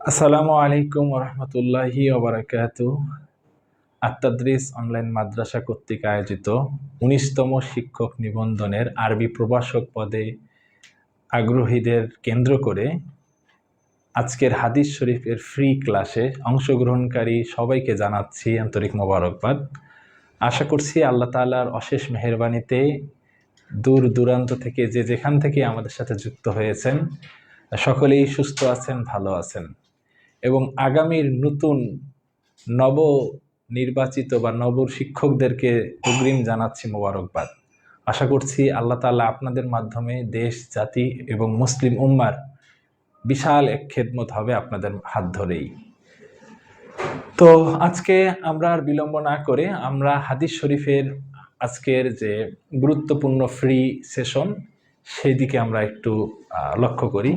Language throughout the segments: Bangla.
আসসালামু আলাইকুম ওরহমতুল্লাহি ওবারাকাতু। আত্মাদ্রিস অনলাইন মাদ্রাসা কর্তৃক আয়োজিত ১৯তম শিক্ষক নিবন্ধনের আরবি প্রভাষক পদে আগ্রহীদের কেন্দ্র করে আজকের হাদিস শরীফের ফ্রি ক্লাসে অংশগ্রহণকারী সবাইকে জানাচ্ছি আন্তরিক মোবারকবাদ। আশা করছি আল্লাহ তাআলার অশেষ মেহেরবানিতে দূর দূরান্ত থেকে যে যেখান থেকে আমাদের সাথে যুক্ত হয়েছেন সকলেই সুস্থ আছেন, ভালো আছেন এবং আগামীর নতুন নব নির্বাচিত বা নব শিক্ষকদেরকে অগ্রিম জানাচ্ছি মোবারকবাদ। আশা করছি আল্লাহ তাআলা আপনাদের মাধ্যমে দেশ, জাতি এবং মুসলিম উম্মার বিশাল এক খেদমত হবে আপনাদের হাত ধরেই। তো আজকে আমরা আর বিলম্ব না করে আমরা হাদিস শরীফের আজকের যে গুরুত্বপূর্ণ ফ্রি সেশন সেই দিকে আমরা একটু লক্ষ্য করি।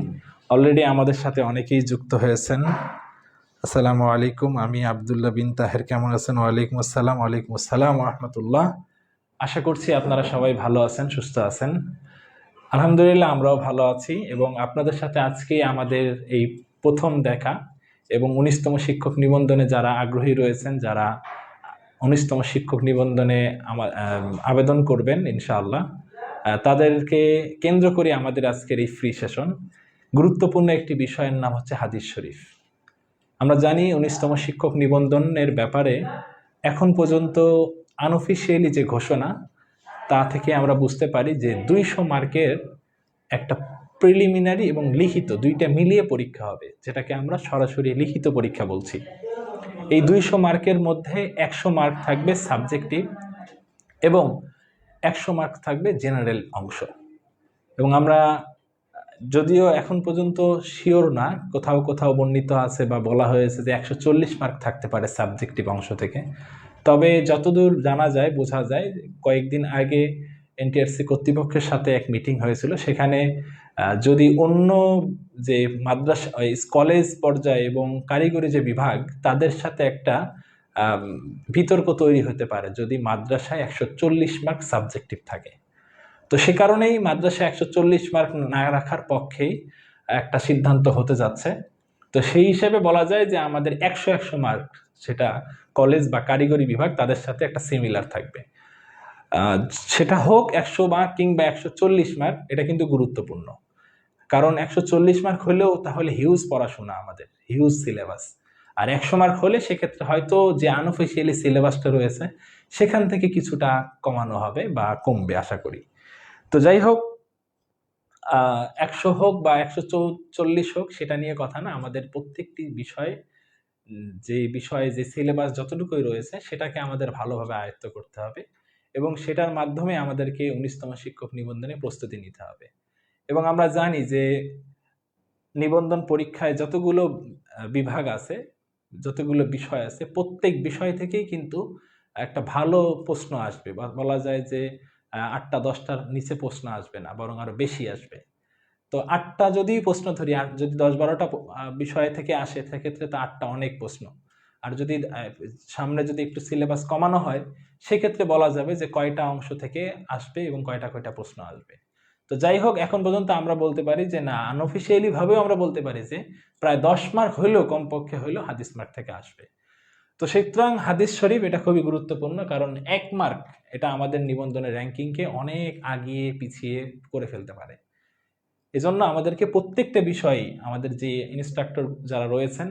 অলরেডি আমাদের সাথে অনেকেই যুক্ত হয়েছেন। আসসালামু আলাইকুম, আমি আবদুল্লাহ বিন তাহের, কেমন আছেন? ওয়ালাইকুম আসসালাম। ওয়ালাইকুম আসসালাম রহমতুল্লাহ। আশা করছি আপনারা সবাই ভালো আছেন, সুস্থ আছেন। আলহামদুলিল্লাহ, আমরাও ভালো আছি এবং আপনাদের সাথে আজকেই আমাদের এই প্রথম দেখা এবং ১৯তম শিক্ষক নিবন্ধনে যারা আগ্রহী রয়েছেন, যারা ১৯তম শিক্ষক নিবন্ধনে আবেদন করবেন ইনশাআল্লাহ, তাদেরকে কেন্দ্র করে আমাদের আজকের এই ফ্রি সেশন। গুরুত্বপূর্ণ একটি বিষয়ের নাম হচ্ছে হাদিস শরীফ। আমরা জানি ১৯তম শিক্ষক নিবন্ধনের ব্যাপারে এখন পর্যন্ত আনঅফিসিয়ালি যে ঘোষণা, তা থেকে আমরা বুঝতে পারি যে ২০০ মার্কের একটা প্রিলিমিনারি এবং লিখিত দুইটা মিলিয়ে পরীক্ষা হবে, যেটাকে আমরা সরাসরি লিখিত পরীক্ষা বলছি। এই ২০০ মার্কের মধ্যে ১০০ মার্ক থাকবে সাবজেক্টিভ এবং ১০০ মার্ক থাকবে জেনারেল অংশ। এবং আমরা যদিও এখন পর্যন্ত শিওর না, কোথাও কোথাও বর্ণিত আছে বা বলা হয়েছে যে ১৪০ মার্ক থাকতে পারে সাবজেক্টিভ অংশ থেকে। তবে যতদূর জানা যায়, বোঝা যায়, কয়েকদিন আগে এনটিআরসি কর্তৃপক্ষের সাথে এক মিটিং হয়েছিল, সেখানে যদি অন্য যে মাদ্রাসা কলেজ পর্যায়ে এবং কারিগরি যে বিভাগ, তাদের সাথে একটা বিতর্ক তৈরি হতে পারে যদি মাদ্রাসায় ১৪০ মার্ক সাবজেক্টিভ থাকে। তো সে কারণেই মাদ্রাসায় ১৪০ মার্ক না রাখার পক্ষেই একটা সিদ্ধান্ত হতে যাচ্ছে। তো সেই হিসেবে বলা যায় যে আমাদের ১০০ মার্ক, সেটা কলেজ বা কারিগরি বিভাগ, তাদের সাথে একটা সিমিলার থাকবে। সেটা হোক ১০০ মার্ক কিংবা ১৪০ মার্ক, এটা কিন্তু গুরুত্বপূর্ণ। কারণ ১৪০ মার্ক হলেও তাহলে হিউজ পড়াশোনা, আমাদের হিউজ সিলেবাস। আর ১০০ মার্ক হলে সেক্ষেত্রে হয়তো যে আনঅফিসিয়ালি সিলেবাসটা রয়েছে সেখান থেকে কিছুটা কমানো হবে বা কমবে আশা করি। তো যাই হোক, ১০০ হোক বা ১৪০ হোক, সেটা নিয়ে কথা না। আমাদের প্রত্যেকটি বিষয়, যে বিষয়ে যে সিলেবাস যতটুকুই রয়েছে, সেটাকে আমাদের ভালোভাবে আয়ত্ত করতে হবে এবং সেটার মাধ্যমে আমাদেরকে ১৯তম শিক্ষক নিবন্ধনে প্রস্তুতি নিতে হবে। এবং আমরা জানি যে নিবন্ধন পরীক্ষায় যতগুলো বিভাগ আছে, যতগুলো বিষয় আছে, প্রত্যেক বিষয় থেকেই কিন্তু একটা ভালো প্রশ্ন আসবে, বা বলা যায় যে ৮টা ১০টার নিচে প্রশ্ন আসবে না, বরং আরো বেশি আসবে। তো ৮টা যদি প্রশ্ন ধরি, আর যদি ১০-১২টা বিষয় থেকে আসে, সেক্ষেত্রে তো ৮টা অনেক প্রশ্ন। আর যদি সামনে যদি একটু সিলেবাস কমানো হয়, সেক্ষেত্রে বলা যাবে যে কয়টা অংশ থেকে আসবে এবং কয়টা কয়টা প্রশ্ন আসবে। তো যাই হোক, এখন পর্যন্ত আমরা বলতে পারি যে না, আনঅফিসিয়ালি ভাবেও আমরা বলতে পারি যে প্রায় ১০ মার্ক হইলেও, কমপক্ষে হইলেও হাদিস মার্ক থেকে আসবে। তো সুতরাং হাদিস শরীফ এটা খুবই গুরুত্বপূর্ণ, কারণ ১ মার্ক এটা আমাদের নিবন্ধনের র্যাঙ্কিংকে অনেক আগিয়ে পিছিয়ে করে ফেলতে পারে। এজন্য আমাদেরকে প্রত্যেকটা বিষয়ে, আমাদের যে ইনস্ট্রাক্টর যারা রয়েছেন,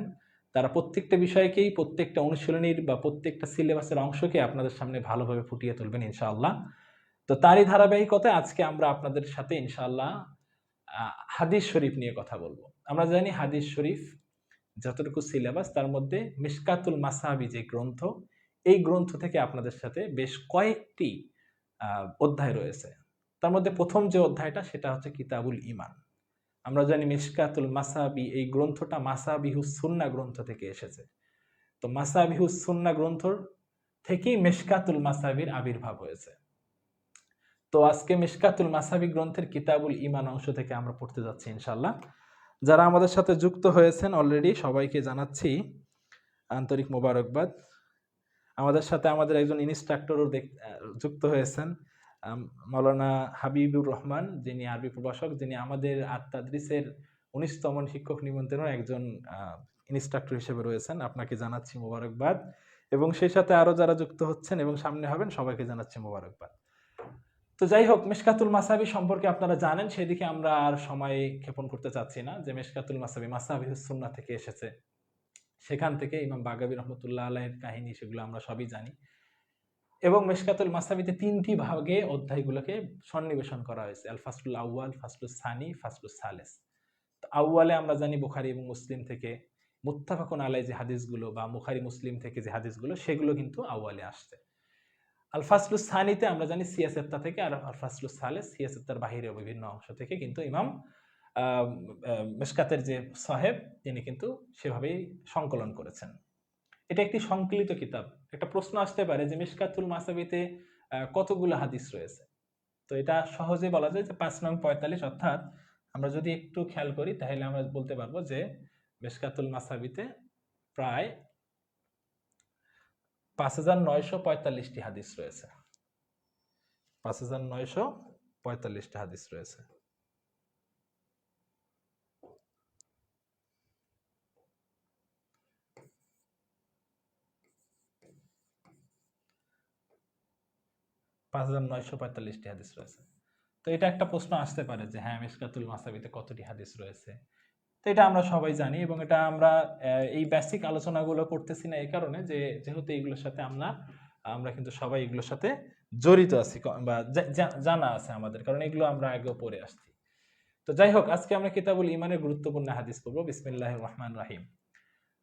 তারা প্রত্যেকটা বিষয়কেই, প্রত্যেকটা অনুশীলনীর বা প্রত্যেকটা সিলেবাসের অংশকে আপনাদের সামনে ভালোভাবে ফুটিয়ে তুলবেন ইনশাআল্লাহ। তো তারই ধারাবাহিকতায় আজকে আমরা আপনাদের সাথে ইনশাআল্লাহ হাদিস শরীফ নিয়ে কথা বলবো। আমরা জানি হাদিস শরীফ যতটুকু সিলেবাস, তার মধ্যে মিশকাতুল মাসাবি যে গ্রন্থ, এই গ্রন্থ থেকে আপনাদের সাথে বেশ কয়েকটি অধ্যায় রয়েছে। তার মধ্যে প্রথম যে অধ্যায়টা, সেটা হচ্ছে কিতাবুল ঈমান। আমরা জানি মিশকাতুল মাসাবি এই গ্রন্থটা মাসাবিহুস সুন্নাহ গ্রন্থ থেকে এসেছে। তো মাসাবিহুস সুন্নাহ গ্রন্থ থেকেই মিশকাতুল মাসাবির আবির্ভাব হয়েছে। তো আজকে মিশকাতুল মাসাবি গ্রন্থের কিতাবুল ঈমান অংশ থেকে আমরা পড়তে যাচ্ছি ইনশাআল্লাহ। যারা আমাদের সাথে যুক্ত হয়েছেন অলরেডি, সবাইকে জানাচ্ছি আন্তরিক মোবারকবাদ। আমাদের সাথে আমাদের একজন ইনস্ট্রাক্টরও যুক্ত হয়েছেন, মাওলানা হাবিবুর রহমান, যিনি আরবি প্রভাষক, যিনি আমাদের আত্মাদ্রিসের ১৯তম শিক্ষক নিবন্ধনের একজন ইনস্ট্রাক্টর হিসেবে রয়েছেন, আপনাকে জানাচ্ছি মোবারকবাদ, এবং সেই সাথে আরো যারা যুক্ত হচ্ছেন এবং সামনে হবেন সবাইকে জানাচ্ছি মোবারকবাদ। তো যাই হোক, মিশকাতুল মাসাবি সম্পর্কে আপনারা জানেন, সেদিকে আমরা আর সময় ক্ষেপণ করতে চাচ্ছি না। যে মিশকাতুল মাসাবি মাসাবিহুস সুন্নাহ থেকে এসেছে, সেখান থেকে ইমাম বাগাবী রহমতুল্লাহ আলাইহির কাহিনী, সেগুলো আমরা সবই জানি। এবং মিশকাতুল মাসাবিতে 3টি ভাগে অধ্যায়গুলোকে সন্নিবেশন করা হয়েছে: আল ফাসলুল আউয়াল, ফাসলুস সানি, ফাসলুস সালেস। তো আউয়ালে আমরা জানি বুখারী এবং মুসলিম থেকে মুত্তাফাকুন আলাইহি যে হাদিসগুলো, বা বুখারী মুসলিম থেকে যে হাদিসগুলো, সেগুলো কিন্তু আউয়ালে আসছে। আল ফাসলুস সানিতে আমরা জানি সিয়াসেত্তা থেকে, আর আল ফাসলুস সালেস সিয়াসেত্তার বাহিরের বিভিন্ন অংশ থেকে কিন্তু ইমাম মিশকাতের যে সাহেব, তিনি কিন্তু সেভাবেই সংকলন করেছেন। এটা একটি সংকলিত কিতাব। একটা প্রশ্ন আসতে পারে যে মিশকাতুল মাসাবিতে কতগুলো হাদিস রয়েছে। তো এটা সহজে বলা যায় যে 5 নং 45, অর্থাৎ আমরা যদি একটু খেয়াল করি তাহলে আমরা বলতে পারবো যে মিশকাতুল মাসাবিতে প্রায় 5945টি হাদিস রয়েছে। 5945টি হাদিস রয়েছে। হাদিস রয়েছে। তো এটা একটা প্রশ্ন আসতে পারে যে হ্যাঁ, মিশকাতুল মাসাবিতে কতটি হাদিস রয়েছে। তো এটা আমরা সবাই জানি, এবং এটা আমরা এই বেসিক আলোচনাগুলো করতেছি না এই কারণে যে যেহেতু এইগুলোর সাথে আমরা কিন্তু সবাই এগুলোর সাথে জড়িত আছি, বা জানা আছে আমাদের, কারণ এগুলো আমরা আগেও পড়ে আসছি। তো যাই হোক, আজকে আমরা কিতাবুল ঈমানের গুরুত্বপূর্ণ হাদিস পড়ব। বিসমিল্লাহির রহমানির রহিম।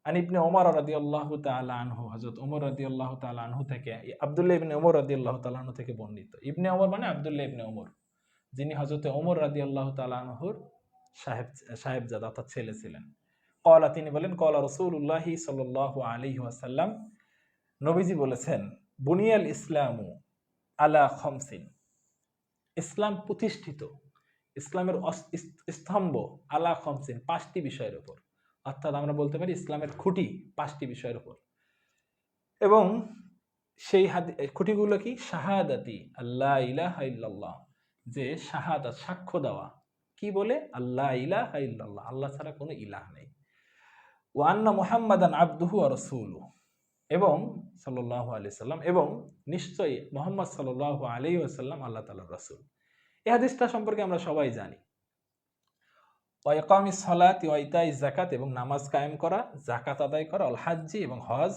আন ইবনে ওমর রাদিয়াল্লাহু তাআলা আনহু, হযরত ওমর রাদিয়াল্লাহু তাআলা আনহু থেকে, আব্দুল্লাহ ইবনে ওমর রাদিয়াল্লাহু তাআলা আনহু থেকে বর্ণিত। ইবনে ওমর মানে আব্দুল্লাহ ইবনে ওমর, যিনি হযরত ওমর রাদিয়াল্লাহু তাআলা আনহুর সাহেবজাদা অর্থাৎ ছেলে ছিলেন। ক্বালা, তিনি বলেন, ক্বালা রাসূলুল্লাহ সাল্লাল্লাহু আলাইহি ওয়াসাল্লাম, নবীজি বলেছেন, বুনিয়াল ইসলামু আলা খামসিন, ইসলাম প্রতিষ্ঠিত, ইসলামের স্তম্ভ, আলা খামসিন, 5টি বিষয়ের উপর। অর্থাৎ আমরা বলতে পারি ইসলামের খুঁটি 5টি বিষয়ের উপর। এবং সেই খুঁটিগুলো কি? শাহাদাতি আল্লাহ ইলাহা ইল্লাল্লাহ, যে শাহাদাত, সাক্ষ্য দেওয়া, কি বলে? আল্লাহ ইলাহা ইল্লাল্লাহ, আল্লাহ ছাড়া কোনো ইলাহ নেই। ওয়া আন্না মুহাম্মাদান আবদুহু ওয়া রাসূলুহু, এবং সাল্লাল্লাহু আলাইহি সাল্লাম, এবং নিশ্চয়ই মুহাম্মদ সাল্লাল্লাহু আলাইহি ওয়াসাল্লাম আল্লাহ তাআলার রাসূল। এই হাদিসটা সম্পর্কে আমরা সবাই জানি। ওয়া ইকামিস সালাতি ওয়া ইতাইজ যাকাত, এবং নামাজ কায়েম করা, যাকাত আদায় করা, আল হাজ্জি, এবং হজ,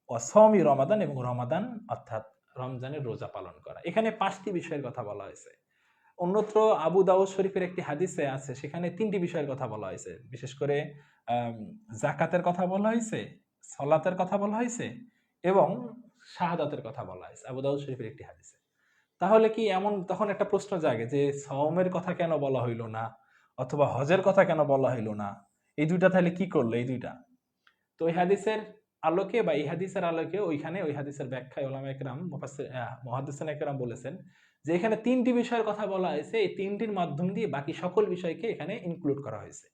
ওয়া সাওমি রমাদান, এবং রমাদান অর্থাৎ রমজানের রোজা পালন করা। এখানে 5টি বিষয়ের কথা বলা হয়েছে। অন্যত্র আবু দাউদ শরীফের একটি হাদিসে আছে, সেখানে 3টি বিষয়ের কথা বলা হয়েছে। বিশেষ করে যাকাতের কথা বলা হয়েছে, সালাতের কথা বলা হয়েছে, এবং শাহাদাতের কথা বলা হয়েছে আবু দাউদ শরীফের একটি হাদিসে। তাহলে কি এমন, তখন একটা প্রশ্ন জাগে যে সাওমের কথা কেন বলা হইলো না, অথবা হজের কথা কেন বলা হইলো না? এই দুইটা তাহলে কি করলো এই দুইটা? তো এই হাদিসের আলোকে, বা এই হাদিসের আলোকে, ওইখানে ওই হাদিসের ব্যাখ্যায় উলামায়ে কেরাম, মুহাদ্দিসিনে কেরাম বলেছেন যে এখানে 3টি বিষয়ের কথা বলা হয়েছে, এই 3টির মাধ্যম দিয়ে বাকি সকল বিষয়কে এখানে ইনক্লুড করা হয়েছে।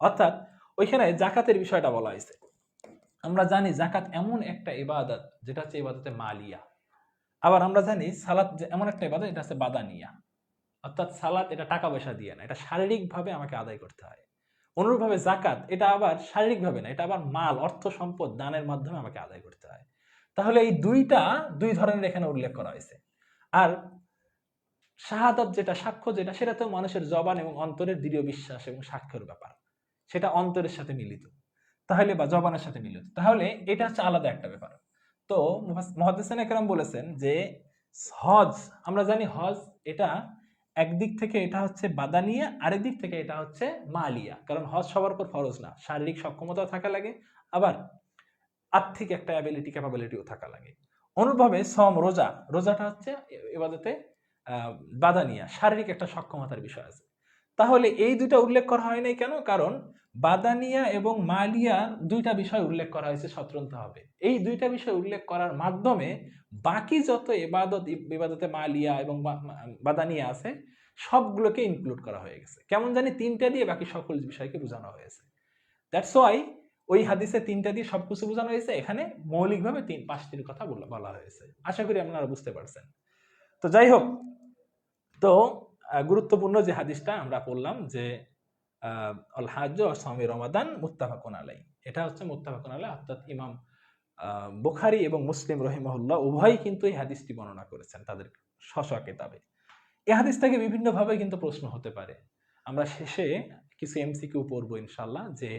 অর্থাৎ ওইখানে যাকাতের বিষয়টা বলা হয়েছে। আমরা জানি যাকাত এমন একটা ইবাদত যেটা হচ্ছে ইবাদতে মালিয়া। আবার আমরা জানি সালাত এমন একটা ইবাদত, এটা হচ্ছে বাদানিয়া। অর্থাৎ সালাত এটা টাকা পয়সা দিয়ে না, এটা শারীরিকভাবে আমাকে আদায় করতে হয়। অনুরূপভাবে যাকাত এটা আবার শারীরিকভাবে না, এটা আবার মাল, অর্থ সম্পদ দানের মাধ্যমে আমাকে আদায় করতে হয়। তাহলে এই দুই ধরনের এখানে উল্লেখ করা হয়েছে। আর শাহাদাত যেটা, সাক্ষ্য যেটা, সেটা তো মানুষের জবান এবং অন্তরের দৃঢ় বিশ্বাস এবং সাক্ষ্যের ব্যাপার, সেটা অন্তরের সাথে মিলিত, তাহলে বা জবানের সাথে মিলিত, তাহলে এটা হচ্ছে আলাদা একটা ব্যাপার। তো মুহাদ্দিসিনে কেরাম বলেছেন যে হজ, আমরা জানি হজ এটা একদিক থেকে এটা হচ্ছে বাদানিয়া, আরেক দিক থেকে এটা হচ্ছে মালিয়া। কারণ হজ সবার উপর ফরজ না, শারীরিক সক্ষমতা থাকা লাগে, আবার আর্থিক একটা ক্যাপাবিলিটিও থাকা লাগে। অনুরূপভাবে সম, রোজাটা হচ্ছে ইবাদতে বাদানিয়া, শারীরিক একটা সক্ষমতার বিষয় আছে। তাহলে এই দুইটা উল্লেখ করা হয় নাই কেন? কারণ বাদানিয়া এবং মালিয়ার দুইটা বিষয় উল্লেখ করা হয়েছে স্বতন্ত্রভাবে। এই দুইটা বিষয় উল্লেখ করার মাধ্যমে বাকি যত ইবাদতে মালিয়া এবং বাদানিয়া আছে সবগুলোকে ইনক্লুড করা হয়ে গেছে। কেমন জানি 3টা দিয়ে বাকি সকল বিষয়কে বোঝানো হয়েছে। দ্যাটস ওয়াই ওই হাদিসে 3টা দিয়ে সবকিছু বোঝানো হয়েছে, এখানে মৌলিকভাবে 5টির কথা বলা হয়েছে। আশা করি আপনারা বুঝতে পারছেন। তো যাই হোক, তো গুরুত্বপূর্ণ যে হাদিসটা আমরা পড়লাম, যে আল হাজ্জ ওয়া সাওমি রমাদান মুত্তাফাকুন আলাইহি। এটা হচ্ছে মুত্তাফাকুন আলাইহি, অর্থাৎ ইমাম বুখারী এবং মুসলিম রাহিমাহুল্লাহ উভয়ই কিন্তু এই হাদিসটি বর্ণনা করেছেন তাদের স্ব কিতাবে। এই হাদিস থেকে বিভিন্নভাবে কিন্তু প্রশ্ন হতে পারে। আমরা শেষে কিছু এমসিকিউ পড়বো ইনশাআল্লাহ, যে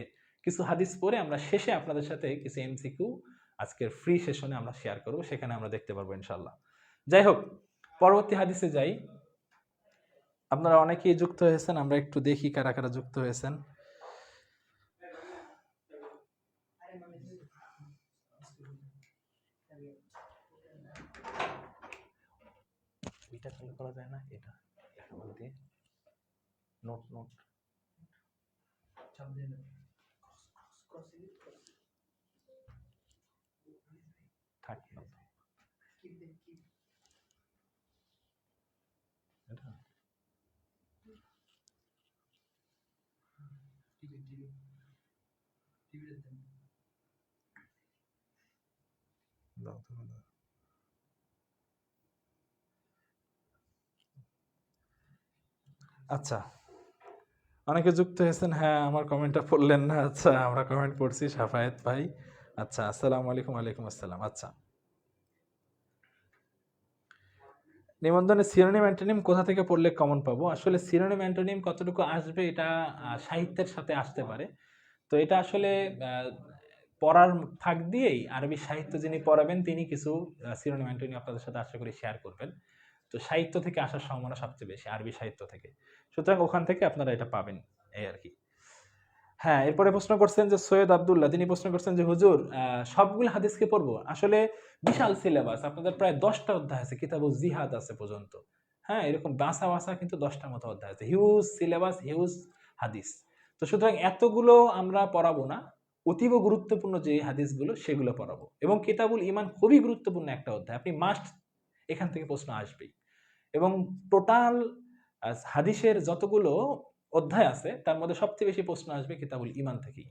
কিছু হাদিস পড়ে আমরা শেষে আপনাদের সাথে কিছু এমসিকিউ আজকের ফ্রি সেশনে আমরা শেয়ার করব, সেখানে আমরা দেখতে পারবো ইনশাআল্লাহ। যাই হোক, পরবর্তী হাদিসে যাই। আপনারা অনেকেই যুক্ত হয়েছেন, আমরা একটু দেখি কারা কারা যুক্ত হয়েছেন। এটা চালু করা যায় না, এটা নোট নোট থাক না এটা দাও তো দাও। আচ্ছা, অনেকে যুক্ত হয়েছেন। হ্যাঁ, আমার কমেন্টটা পড়লেন না। আচ্ছা, আমরা কমেন্ট পড়ছি, সাফায়েত ভাই। আচ্ছা, আসসালামু আলাইকুম। ওয়ালাইকুম আসসালাম। আচ্ছা, নিবন্ধনে সিনোনিম অ্যান্টোনিম কোথা থেকে পড়লে কমন পাবো? আসলে সিনোনিম অ্যান্টোনিম কতটুকু আসবে এটা সাহিত্যের সাথে আসতে পারে। তো এটা আসলে পড়ার ফাঁক দিয়েই আরবি সাহিত্য যিনি পড়াবেন তিনি কিছু সিনোনিম অ্যান্টোনিম আপনাদের সাথে আশা করি শেয়ার করবেন। তো সাহিত্য থেকে আসার সম্ভাবনা সবচেয়ে বেশি, আরবি সাহিত্য থেকে। সুতরাং ওখান থেকে আপনারা এটা পাবেন, এই আর কি। হ্যাঁ, এরপরে প্রশ্ন করছেন যে সৈয়দ আব্দুল্লাহ, তিনি প্রশ্ন করছেন যে হুজুর সবগুলো হাদিসকে পড়বো? আসলে বিশাল সিলেবাস, আপনাদের প্রায় 10টা অধ্যায় আছে, কিতাবুল জিহাদ আছে পর্যন্ত। হ্যাঁ, এরকম বাসা বাসা কিন্তু 10টার মতো অধ্যায় আছে, হিউজ সিলেবাস, হিউজ হাদিস। তো সুতরাং এতগুলো আমরা পড়াবো না, অতীব গুরুত্বপূর্ণ যে হাদিসগুলো সেগুলো পড়াবো। এবং কিতাবুল ঈমান খুবই গুরুত্বপূর্ণ একটা অধ্যায়, আপনি মাস্ট, এখান থেকে প্রশ্ন আসবেই। এবং টোটাল হাদিসের যতগুলো অধ্যায় আছে তার মধ্যে সবচেয়ে বেশি প্রশ্ন আসবে কিতাবুল ঈমান থেকেই,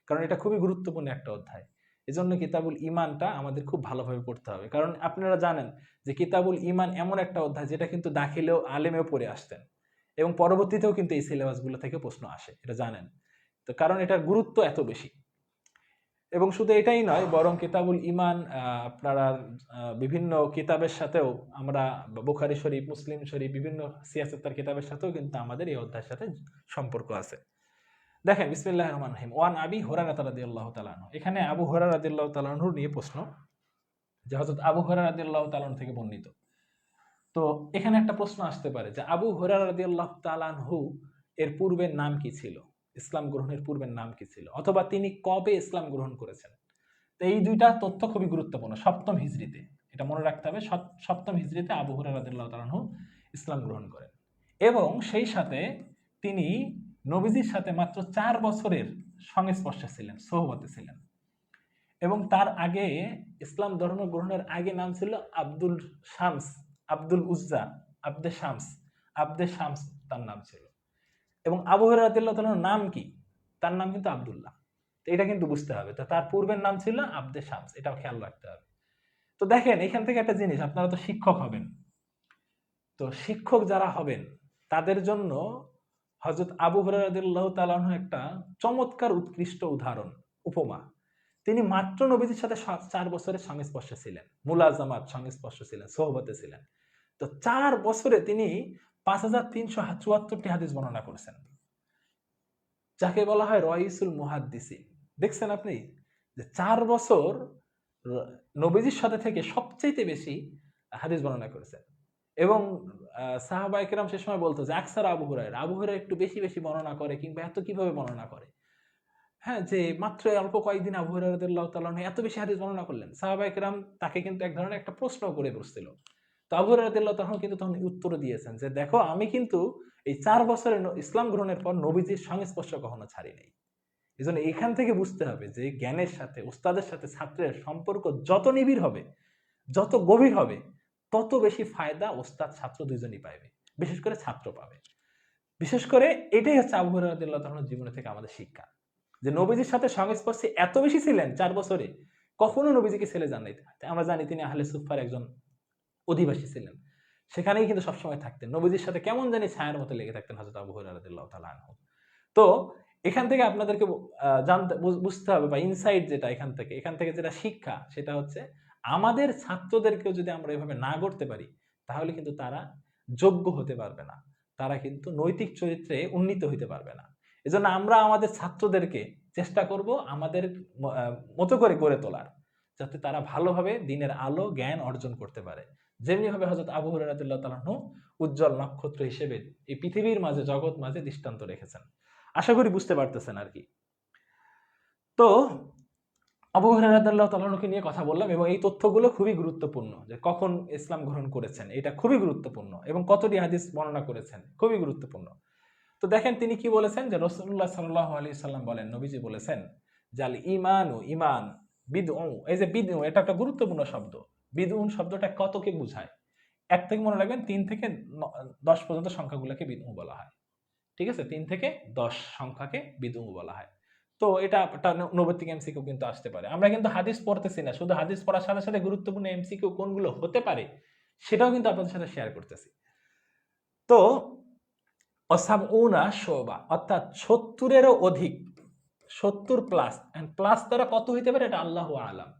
কারণ এটা খুবই গুরুত্বপূর্ণ একটা অধ্যায়। এজন্য কিতাবুল ঈমানটা আমাদের খুব ভালোভাবে পড়তে হবে। কারণ আপনারা জানেন যে কিতাবুল ঈমান এমন একটা অধ্যায় যেটা কিন্তু দাখিলেও আলেমেও পড়ে আসতেন, এবং পরবর্তীতেও কিন্তু এই সিলেবাসগুলো থেকে প্রশ্ন আসে, এটা জানেন। তো কারণ এটার গুরুত্ব এত বেশি। এবং শুধু এটাই নয়, বরং কিতাবুল ঈমান আপনারা বিভিন্ন কিতাবের সাথেও আমরা, বুখারী শরীফ, মুসলিম শরীফ, বিভিন্ন সিয়াসতের কিতাবের সাথেও কিন্তু আমাদের এই অধ্যায়ের সাথে সম্পর্ক আছে। দেখেন, বিসমিল্লাহির রহমানির রহিম। ওয়ান আবি হুরায়রা রাদিয়াল্লাহু তাআলা আনহু, এখানে আবু হুরায়রা রাদিয়াল্লাহু তাআলা আনহু নিয়ে প্রশ্ন, যে হযরত আবু হুরায়রা রাদিয়াল্লাহু তাআলা আনহু থেকে বর্ণিত। তো এখানে একটা প্রশ্ন আসতে পারে যে আবু হুরায়রা রাদিয়াল্লাহু তাআলা আনহু এর পূর্বের নাম কি ছিল, ইসলাম গ্রহণের পূর্বের নাম কি ছিল, অথবা তিনি কবে ইসলাম গ্রহণ করেছেন। তো এই দুইটা তথ্য খুবই গুরুত্বপূর্ণ। সপ্তম হিজরিতে, এটা মনে রাখতে হবে, সপ্তম হিজরিতে আবু হুরায়রা রাদিয়াল্লাহু তাআলা আনহু ইসলাম গ্রহণ করেন। এবং সেই সাথে তিনি নবীজির সাথে মাত্র 4 বছরের সংস্পর্শে ছিলেন, সোহবতে ছিলেন। এবং তার আগে, ইসলাম ধর্ম গ্রহণের আগে নাম ছিল আব্দুল শামস, আব্দুল উজ্জা, আব্দে শামস, আব্দে শামস তার নাম ছিল। এবং আবু হুরায়রা রাদিয়াল্লাহু তাআলার নাম কি? তার নাম কিন্তু আব্দুল্লাহ। তো এটা কিন্তু বুঝতে হবে। তো তার পূর্বের নাম ছিল আব্দে শামস, এটাও খেয়াল রাখতে হবে। তো দেখেন, এখান থেকে একটা জিনিস, আপনারা তো শিক্ষক হবেন। তো শিক্ষক যারা হবেন তাদের জন্য হযরত আবু হুরায়রা রাদিয়াল্লাহু তাআলা আনহু একটা চমৎকার উৎকৃষ্ট উদাহরণ, উপমা। তিনি মাত্র নবীজির সাথে 4 বছরের সংস্পর্শে ছিলেন, মুলাজামাত, সংস্পর্শ ছিলেন, সোহবতে ছিলেন। তো 4 বছরে তিনি 5374টি হাদিস বর্ণনা করেছেন, যাকে বলা হয় রয়িসুল মুহাদ্দিসিন। দেখছেন আপনি যে 4 বছর নবীজির সাথে থেকে সবচেয়ে বেশি হাদিস বর্ণনা করেছেন। এবং সাহাবায়ে কেরাম সে সময় বলতো যে আকসার আবু হুরায়রা, আবু হুরায়রা একটু বেশি বেশি বর্ণনা করে, কিংবা এত কিভাবে বর্ণনা করে। হ্যাঁ, যে মাত্র অল্প কয়েকদিন আবু হুরায়রা রাদিয়াল্লাহু তাআলা আনহু এত বেশি হাদিস বর্ণনা করলেন। সাহাবায়ে কেরাম তাকে কিন্তু এক ধরনের একটা প্রশ্ন করে বসছিল। তো আবু হুরায়রা রাদিয়াল্লাহু তাআলা আনহু কিন্তু তখন উত্তর দিয়েছেন যে দেখো, আমি কিন্তু এই 4 বছরের ইসলাম গ্রহণের পর নবীজির সংস্পর্শ কখনো ছাড়ি নাই। এজন্য এখান থেকে বুঝতে হবে যে জ্ঞানের সাথে, উস্তাদের সাথে ছাত্রের সম্পর্ক যত নিবিড় হবে, যত গভীর হবে, তত বেশি ফায়দা ওস্তাদ ছাত্র দুইজনই পাবে, বিশেষ করে ছাত্র পাবে। বিশেষ করে এটাই হচ্ছে আবু হুরায়রা রাদিয়াল্লাহু তাআলার জীবনে থেকে আমাদের শিক্ষা, যে নবীজির সাথে সংস্পর্শে এত বেশি ছিলেন 4 বছরে, কখনো নবীজিকে ছেড়ে যান নাই। আমরা জানি তিনি আহলে সুফফার একজন অধিবাসী ছিলেন, সেখানেই কিন্তু সবসময় থাকতেন। নবীজির সাথে কেমন জানি ছায়ার মতো লেগে থাকতেন হযরত আবু হুরায়রা রাদিয়াল্লাহু তাআলা আনহু। তো তো এখান থেকে আপনাদেরকে জানতে বুঝতে হবে, বা ইনসাইট যেটা এখান থেকে যেটা শিক্ষা, সেটা হচ্ছে আমাদের ছাত্রদেরকেও যদি আমরা এভাবে না করতে পারি, তাহলে কিন্তু তারা যোগ্য হতে পারবে না, তারা কিন্তু নৈতিক চরিত্রে উন্নীত হইতে পারবে না। এজন্য আমরা আমাদের ছাত্রদেরকে চেষ্টা করব আমাদের মতো করে গড়ে তোলার, যাতে তারা ভালোভাবে দিনের আলো জ্ঞান অর্জন করতে পারে। যেমনি ভাবে হযরত আবু হুরায়রা রাদিয়াল্লাহু তাআলা আনহু উজ্জ্বল নক্ষত্র হিসেবে এই পৃথিবীর মাঝে, জগৎ মাঝে দৃষ্টান্ত রেখেছেন। আশা করি বুঝতে পারতেছেন আর কি। তো আবু হুরায়রা রাদিয়াল্লাহু তাআলা আনহুকে নিয়ে কথা বললাম, এবং এই তথ্যগুলো খুবই গুরুত্বপূর্ণ, যে কখন ইসলাম গ্রহণ করেছেন এটা খুবই গুরুত্বপূর্ণ, এবং কতটি হাদিস বর্ণনা করেছেন খুবই গুরুত্বপূর্ণ। তো দেখেন তিনি কি বলেছেন, যে রাসূলুল্লাহ সাল্লাল্লাহু আলাইহি সাল্লাম বলেন, নবীজি বলেছেন, জাল ঈমানু ঈমান বিদউ, এই যে বিদউ এটা একটা গুরুত্বপূর্ণ শব্দ। বিদউন শব্দটা কতকে বোঝায়? ১ থেকে মনে রাখবেন ৩ থেকে ১০ পর্যন্ত সংখ্যাগুলোকে বিদউ বলা হয়। ঠিক আছে, ৩ থেকে ১০ সংখ্যাকে বিদউ বলা হয়। তো এটা একটা নৈর্ব্যক্তিক এমসিকিউ কিন্তু আসতে পারে। আমরা কিন্তু হাদিস পড়তেছি না, শুধু হাদিস পড়ার সাথে সাথে গুরুত্বপূর্ণ এমসিকিউ কোনগুলো হতে পারে সেটাও কিন্তু আপনাদের সাথে শেয়ার করতেছি। তো অসাবউনা শোবা, অর্থাৎ ৭০-এরও অধিক, ৭০ প্লাস, প্লাস দ্বারা কত হইতে পারে এটা আল্লাহু আলাম।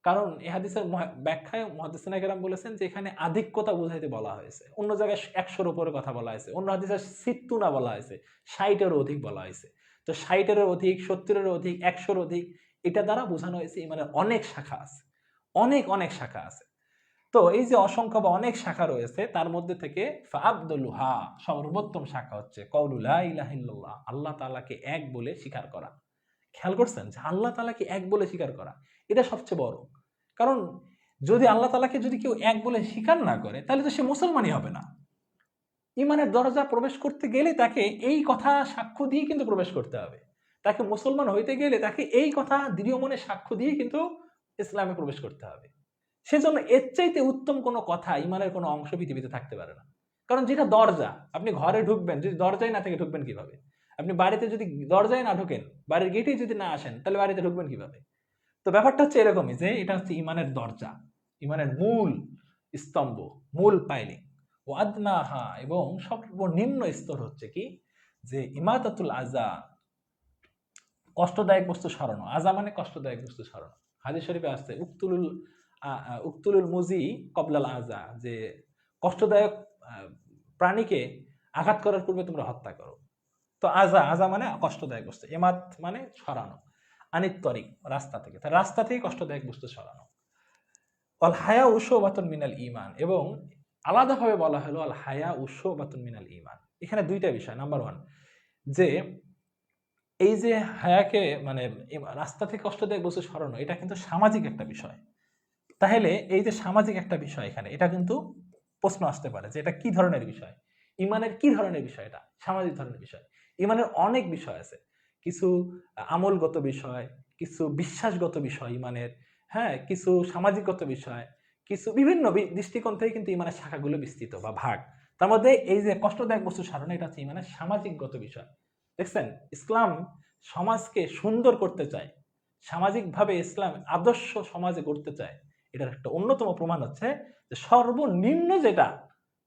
কারণ এই হাদিসের ব্যাখ্যায় মুহাদ্দিসিনে কেরাম বলেছেন যে এখানে আধিক্যতা বুঝাইতে বলা হয়েছে, অন্য জায়গায় ১০০-র উপরে কথা বলা হয়েছে, অন্য হাদিসে সিত্তুনা বলা হয়েছে, ৬০-এরও অধিক বলা হয়েছে। তো ৬০-এরও অধিক, ৭০-এরও অধিক, ১০০-র অধিক, এটা দ্বারা বোঝানো হয়েছে ইমানের অনেক শাখা আছে, অনেক অনেক শাখা আছে। তো এই যে অসংখ্য বা অনেক শাখা রয়েছে, তার মধ্যে থেকে ফাআবদুলুহা, সর্বোত্তম শাখা হচ্ছে কওলু লা ইলাহা ইল্লাল্লাহ, আল্লাহ তাআলাকে এক বলে স্বীকার করা। খেয়াল করছেন যে আল্লাহ তাআলাকে এক বলে স্বীকার করা, এটা সবচেয়ে বড়। কারণ যদি আল্লাহ তাআলাকে যদি কেউ এক বলে স্বীকার না করে, তাহলে তো সে মুসলমানই হবে না। ঈমানের দরজা প্রবেশ করতে গেলে তাকে এই কথা সাক্ষ্য দিয়ে কিন্তু প্রবেশ করতে হবে। তাকে মুসলমান হইতে গেলে তাকে এই কথা দৃঢ় মনে সাক্ষ্য দিয়ে কিন্তু ইসলামে প্রবেশ করতে হবে। সেজন্য এর চাইতে উত্তম কোনো কথা, ঈমানের কোনো অংশ পৃথিবীতে থাকতে পারে না। কারণ যেটা দরজা, আপনি ঘরে ঢুকবেন, যদি দরজাই না থেকে ঢুকবেন কিভাবে? আপনি বাড়িতে যদি দরজায় না ঢোকেন, বাড়ির গেটেই যদি না আসেন, তাহলে বাড়িতে ঢুকবেন কিভাবে? তো ব্যাপারটা হচ্ছে এরকমই, যে এটা হচ্ছে ঈমানের দরজা, ঈমানের মূল স্তম্ভ, মূল পাইলিং। ও আদনাহা, এবং সর্বনিম্ন স্তর হচ্ছে কি, যে ইমাতাতুল আযা, কষ্টদায়ক বস্তু সরানো। আযা মানে কষ্টদায়ক বস্তু সরানো। হাদিস শরীফে আসছে উক্তুলুল মুজি কবলাল আযা, যে কষ্টদায়ক প্রাণীকে আঘাত করার পূর্বে তোমরা হত্যা করো। তো আযা, আযা মানে কষ্টদায়ক বস্তু, ইমাত মানে সরানো, আনিত তরিক, রাস্তা থেকে, তার রাস্তা থেকে কষ্টদায়ক বস্তু সরানো। অল হায়া উশুবাতুন মিনাল ঈমান, এবং আলাদাভাবে বলা হলো আল হায়া উশুবাতুন মিনাল ঈমান। এখানে দুইটা বিষয়। নাম্বার 1, যে এই যে হায়াকে মানে রাস্তা থেকে কষ্টদায়ক বস্তু সরানো, এটা কিন্তু সামাজিক একটা বিষয়। তাহলে এই যে সামাজিক একটা বিষয়, এখানে এটা কিন্তু প্রশ্ন আসতে পারে যে এটা কি ধরনের বিষয়, ঈমানের কি ধরনের বিষয়, এটা সামাজিক ধরনের বিষয়। ঈমানের অনেক বিষয় আছে, কিছু আমলগত বিষয়, কিছু বিশ্বাসগত বিষয় ঈমানের, হ্যাঁ, কিছু সামাজিকগত বিষয়, কিছু বিভিন্ন দৃষ্টিকোণ থেকে কিন্তু ঈমানের শাখাগুলো বিস্তৃত বা ভাগ। তার মধ্যে এই যে কষ্টদায়ক বস্তু সারানো, এটা হচ্ছে ঈমানের সামাজিকগত বিষয়। দেখছেন, ইসলাম সমাজকে সুন্দর করতে চায়, সামাজিকভাবে ইসলাম আদর্শ সমাজে গড়তে চায়। এটার একটা অন্যতম প্রমাণ হচ্ছে যে সর্বনিম্ন যেটা,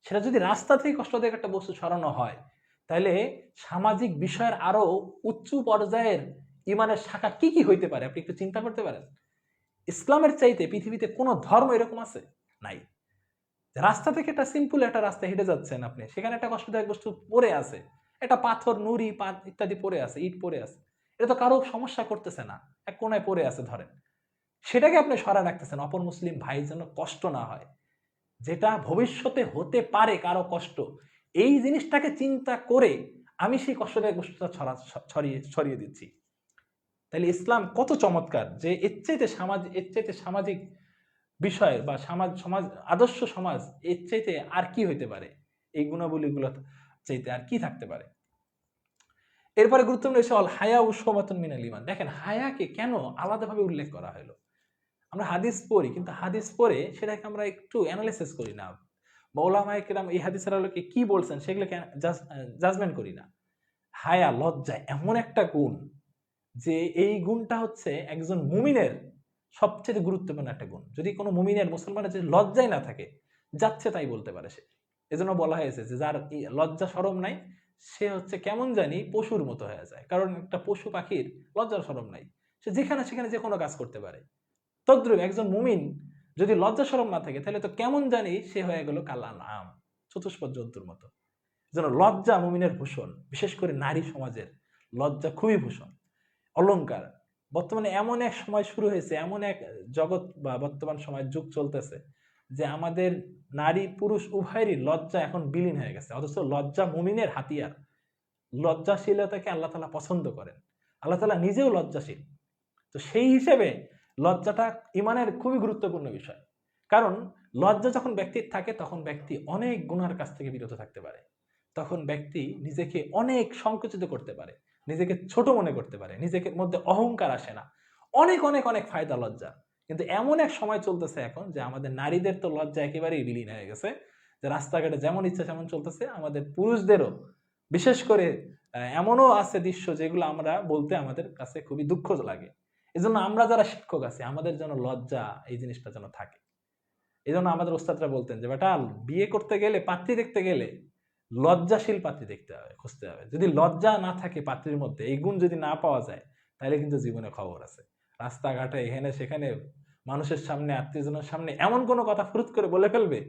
সেটা যদি রাস্তা থেকে কষ্টদায়ক একটা বস্তু সরানো হয়, তাহলে সামাজিক বিষয়ের আরো উচ্চ পর্যায়ের ঈমানের শাখা কি কি হইতে পারে আপনি একটু চিন্তা করতে পারেন? ইসলামের চাইতে পৃথিবীতে কোনো ধর্ম এরকম আছে? নাই। রাস্তা থেকে একটা সিম্পল একটা রাস্তা হেঁটে যাচ্ছেন আপনি, সেখানে একটা কষ্টদায়ক বস্তু পড়ে আছে, একটা পাথর, নুড়ি, ইত্যাদি পড়ে আছে, ইট পড়ে আছে, এটা তো কারো সমস্যা করতেছে না, এক কোনায় পড়ে আছে ধরেন, সেটাকে আপনি সরায় রাখতেছেন অপর মুসলিম ভাই যেন কষ্ট না হয়, যেটা ভবিষ্যতে হতে পারে কারো কষ্ট, এই জিনিসটাকে চিন্তা করে আমি সেই কষ্টদায়ক বস্তুটা ছড়িয়ে ছড়িয়ে দিচ্ছি। তাহলে ইসলাম কত চমৎকার, যে এর চাইতে সামাজিক বিষয় বা সমাজ আদর্শ সমাজ এর চাইতে আর কি হইতে পারে? এই গুণাবলীগুলো চাইতে আর কি থাকতে পারে? এরপরে গুরুত্বপূর্ণ বিষয় আল হায়া উসওয়াতুন মিনাল ঈমান। দেখেন হায়াকে কেন আলাদাভাবে উল্লেখ করা হলো। আমরা হাদিস পড়ি, কিন্তু হাদিস পড়ে সেটাকে আমরা একটু অ্যানালাইসিস করি না, বা উলামায়ে কেরাম এই হাদিসের আলোকে কি বলছেন সেগুলোকে জাজমেন্ট করি না। হায়া, লজ্জা এমন একটা গুণ, যে এই গুণটা হচ্ছে একজন মুমিনের সবচেয়ে গুরুত্বপূর্ণ একটা গুণ। যদি কোনো মুমিনের, মুসলমানের যদি লজ্জাই না থাকে, যাচ্ছে তাই বলতে পারে সে। এজন্য বলা হয়েছে যে যার লজ্জা শরম নাই, সে হচ্ছে কেমন জানি পশুর মতো হয়ে যায়। কারণ একটা পশু পাখির লজ্জার শরম নাই, সে যেখানে সেখানে যে কোনো কাজ করতে পারে। তদ্রুপ একজন মুমিন যদি লজ্জা শরম না থাকে, তাহলে তো কেমন জানি সে হয়ে গেল কাল আনআম, চতুষ্পদ জন্তুর মতো। যেন লজ্জা মুমিনের ভূষণ, বিশেষ করে নারী সমাজের লজ্জা খুবই ভূষণ, অলংকার। বর্তমানে এমন এক সময় শুরু হয়েছে, এমন এক জগৎ বা বর্তমান সময় যুগ চলতেছে, যে আমাদের নারী পুরুষ উভয়েরই লজ্জা এখন বিলীন হয়ে গেছে। অথচ লজ্জা মুমিনের হাতিয়ার। লজ্জাশীলতাকে আল্লাহ তাআলা পছন্দ করেন, আল্লাহ তাআলা নিজেও লজ্জাশীল। তো সেই হিসেবে লজ্জাটা ইমানের খুবই গুরুত্বপূর্ণ বিষয়। কারণ লজ্জা যখন ব্যক্তির থাকে, তখন ব্যক্তি অনেক গুনার কাছ থেকে বিরত থাকতে পারে। তখন ব্যক্তি নিজেকে অনেক সংকুচিত করতে পারে, নিজেকে ছোট মনে করতে পারে, নিজেকে মধ্যে অহংকার আসে না। অনেক অনেক অনেক ফায়দা লজ্জা। কিন্তু এমন এক সময় চলতেছে এখন, যে আমাদের নারীদের তো লজ্জা একেবারেই বিলীন হয়ে গেছে, যে রাস্তাঘাটে যেমন ইচ্ছা তেমন চলতেছে। আমাদের পুরুষদেরও বিশেষ করে এমনও আছে দৃশ্য, যেগুলো আমরা বলতে আমাদের কাছে খুবই দুঃখ লাগে। এজন্য আমরা যারা শিক্ষক আছি, আমাদের যেন লজ্জা এই জিনিসটা যেন থাকে। এই জন্য আমাদের ওস্তাদরা বলতেন যে, বেটা, বিয়ে করতে গেলে, পাত্রী দেখতে গেলে লজ্জাশীল পাত্রী দেখতে হবে, খুঁজতে হবে। যদি লজ্জা না থাকে পাত্রীর মধ্যে, এই গুণ যদি না পাওয়া যায়, তাহলে কিন্তু জীবনে খবর আছে। রাস্তাঘাটে এখানে সেখানে মানুষের সামনে, আত্মীয়জনের সামনে এমন কোনো কথা ফুরুত করে বলে ফেলবে,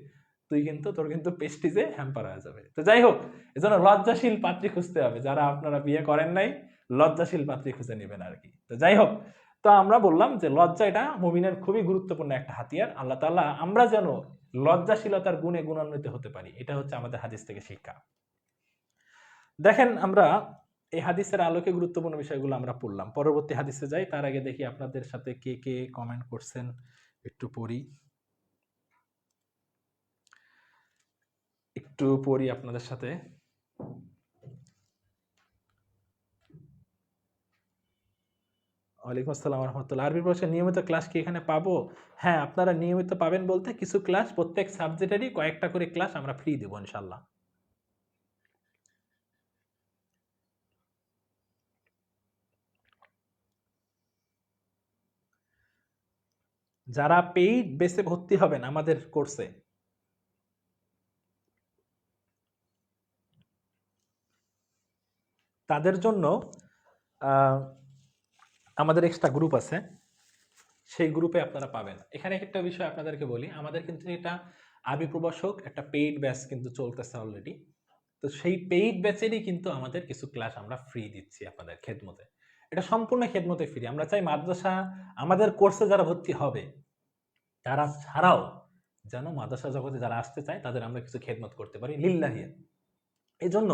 তোর কিন্তু পেস্টিজে হ্যাম্পার হয়ে যাবে। তো যাই হোক, এজন্য লজ্জাশীল পাত্রী খুঁজতে হবে। যারা আপনারা বিয়ে করেন নাই, লজ্জাশীল পাত্রী খুঁজে নেবেন আর কি। তো যাই হোক, তো আমরা বললাম যে লজ্জা এটা মুমিনের খুবই গুরুত্বপূর্ণ একটা হাতিয়ার। আল্লাহ তাআলা আমরা যেন লজ্জাশীলতার গুণে গুণান্বিত হতে পারি, এটা হচ্ছে আমাদের হাদিস থেকে শিক্ষা। দেখেন, আমরা এই হাদিসের আলোকে গুরুত্বপূর্ণ বিষয়গুলো আমরা পড়লাম। পরবর্তী হাদিসে যাই, তার আগে দেখি আপনাদের সাথে কে কে কমেন্ট করছেন, একটু পড়ি আপনাদের সাথে। ওয়ালাইকুম আসসালাম ওয়া রাহমাতুল্লাহ। আরবি ভাষার নিয়মিত ক্লাস কি এখানে পাবো? হ্যাঁ, আপনারা নিয়মিত পাবেন বলতে কিছু ক্লাস, প্রত্যেক সাবজেক্টেরই কয়েকটা করে ক্লাস আমরা ফ্রি দেব ইনশাআল্লাহ। যারা পেইড বেসে ভর্তি হবেন আমাদের কোর্সে, তাদের জন্য আমাদের এক্সট্রা গ্রুপ আছে, সেই গ্রুপে আপনারা পাবেন। এখানে একটা বিষয় আপনাদেরকে বলি, আমাদের কিন্তু এটা আরবি প্রভাষক একটা পেইড ব্যাচ কিন্তু চলতেছে অলরেডি। তো সেই পেইড ব্যাচেরই কিন্তু আমাদের কিছু ক্লাস আমরা ফ্রি দিচ্ছি আপনাদের খেদমতে। এটা সম্পূর্ণ খেদমতে ফ্রি। আমরা চাই মাদ্রাসা, আমাদের কোর্সে যারা ভর্তি হবে তারা ছাড়াও যেন মাদ্রাসা জগতে যারা আসতে চায় তাদের আমরা কিছু খেদমত করতে পারি লিল্লাহি। এই জন্য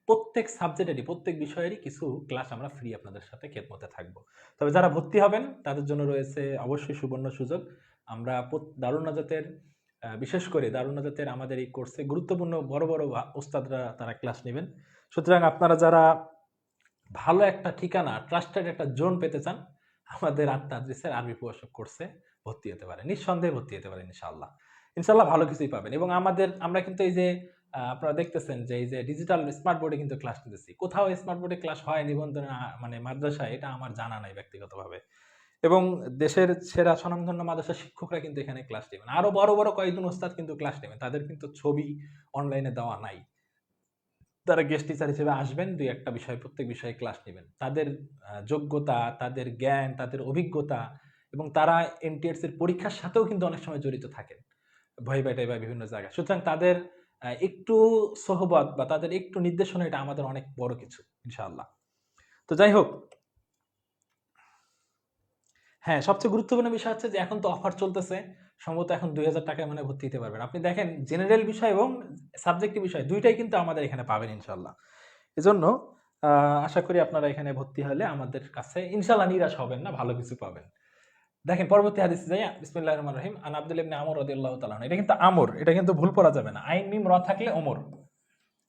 প্রত্যেক সাবজেক্টেরই, প্রত্যেক বিষয়েরই কিছু ক্লাস আমরা ফ্রি আপনাদের সাথে খেদমতে থাকবো। তবে যারা ভর্তি হবেন তাদের জন্য রয়েছে অবশ্যই সুবর্ণ সুযোগ। আমরা দারুন নাজাতের, বিশেষ করে দারুন নাজাতের আমাদের এই কোর্সে গুরুত্বপূর্ণ বড় বড় ওস্তাদরা তারা ক্লাস নেবেন। সুতরাং আপনারা যারা ভালো একটা ঠিকানা, ট্রাস্টেড একটা জোন পেতে চান, আমাদের আত-তাদরিসের আরবি প্রভাষক কোর্সে ভর্তি হতে পারেন, নিঃসন্দেহে ভর্তি হতে পারেন ইনশাআল্লাহ। ইনশাআল্লাহ ভালো কিছুই পাবেন। এবং আমরা কিন্তু এই যে আপনারা দেখতেছেন যে এই যে ডিজিটাল স্মার্ট বোর্ডে কিন্তু ক্লাস নিতেছি। কোথাও স্মার্ট বোর্ডে ক্লাস হয় নিবন্ধনে, মানে মাদ্রাসায়, এটা আমার জানা নাই ব্যক্তিগতভাবে। এবং দেশের সেরা স্বনামধন্য মাদ্রাসার শিক্ষকরা কিন্তু এখানে ক্লাস নেবেন। আরো বড় বড় কয়েকজন ওস্তাদ কিন্তু ক্লাস নেবেন, তাদের কিন্তু ছবি অনলাইনে দেওয়া নাই। তারা গেস্ট টিচার হিসেবে আসবেন, দুই একটা বিষয়, প্রত্যেক বিষয়ে ক্লাস নেবেন। তাদের যোগ্যতা, তাদের জ্ঞান, তাদের অভিজ্ঞতা, এবং তারা এনটিএস এর পরীক্ষার সাথেও কিন্তু অনেক সময় জড়িত থাকেন, ভাইবাটাই বা বিভিন্ন জায়গায়। সুতরাং তাদের একটু সোহবত বা তাদের একটু নির্দেশনা, এটা আমাদের অনেক বড় কিছু ইনশাআল্লাহ। তো যাই হোক, হ্যাঁ, সবচেয়ে গুরুত্বপূর্ণ বিষয় হচ্ছে যে এখন তো অফার চলতেছে, সম্ভবত এখন 2000 টাকায় মানে ভর্তি হতে পারবেন। আপনি দেখেন, জেনারেল বিষয় এবং সাবজেক্টিভ বিষয় দুইটাই কিন্তু আমাদের এখানে পাবেন ইনশাআল্লাহ। এজন্য আশা করি আপনারা এখানে ভর্তি হলে আমাদের কাছে ইনশাআল্লাহ নিরাশ হবেন না, ভালো কিছু পাবেন। দেখেন পরবর্তী হাদিসে যাই। বিসমিল্লাহির রহমানির রহিম। আন আব্দুল্লাহ ইবনে আমর রাদিয়াল্লাহু তাআলা আনহু। এটা কিন্তু আমর, এটা কিন্তু ভুল পড়া যাবে না। আইন মিম র থাকলে ওমর,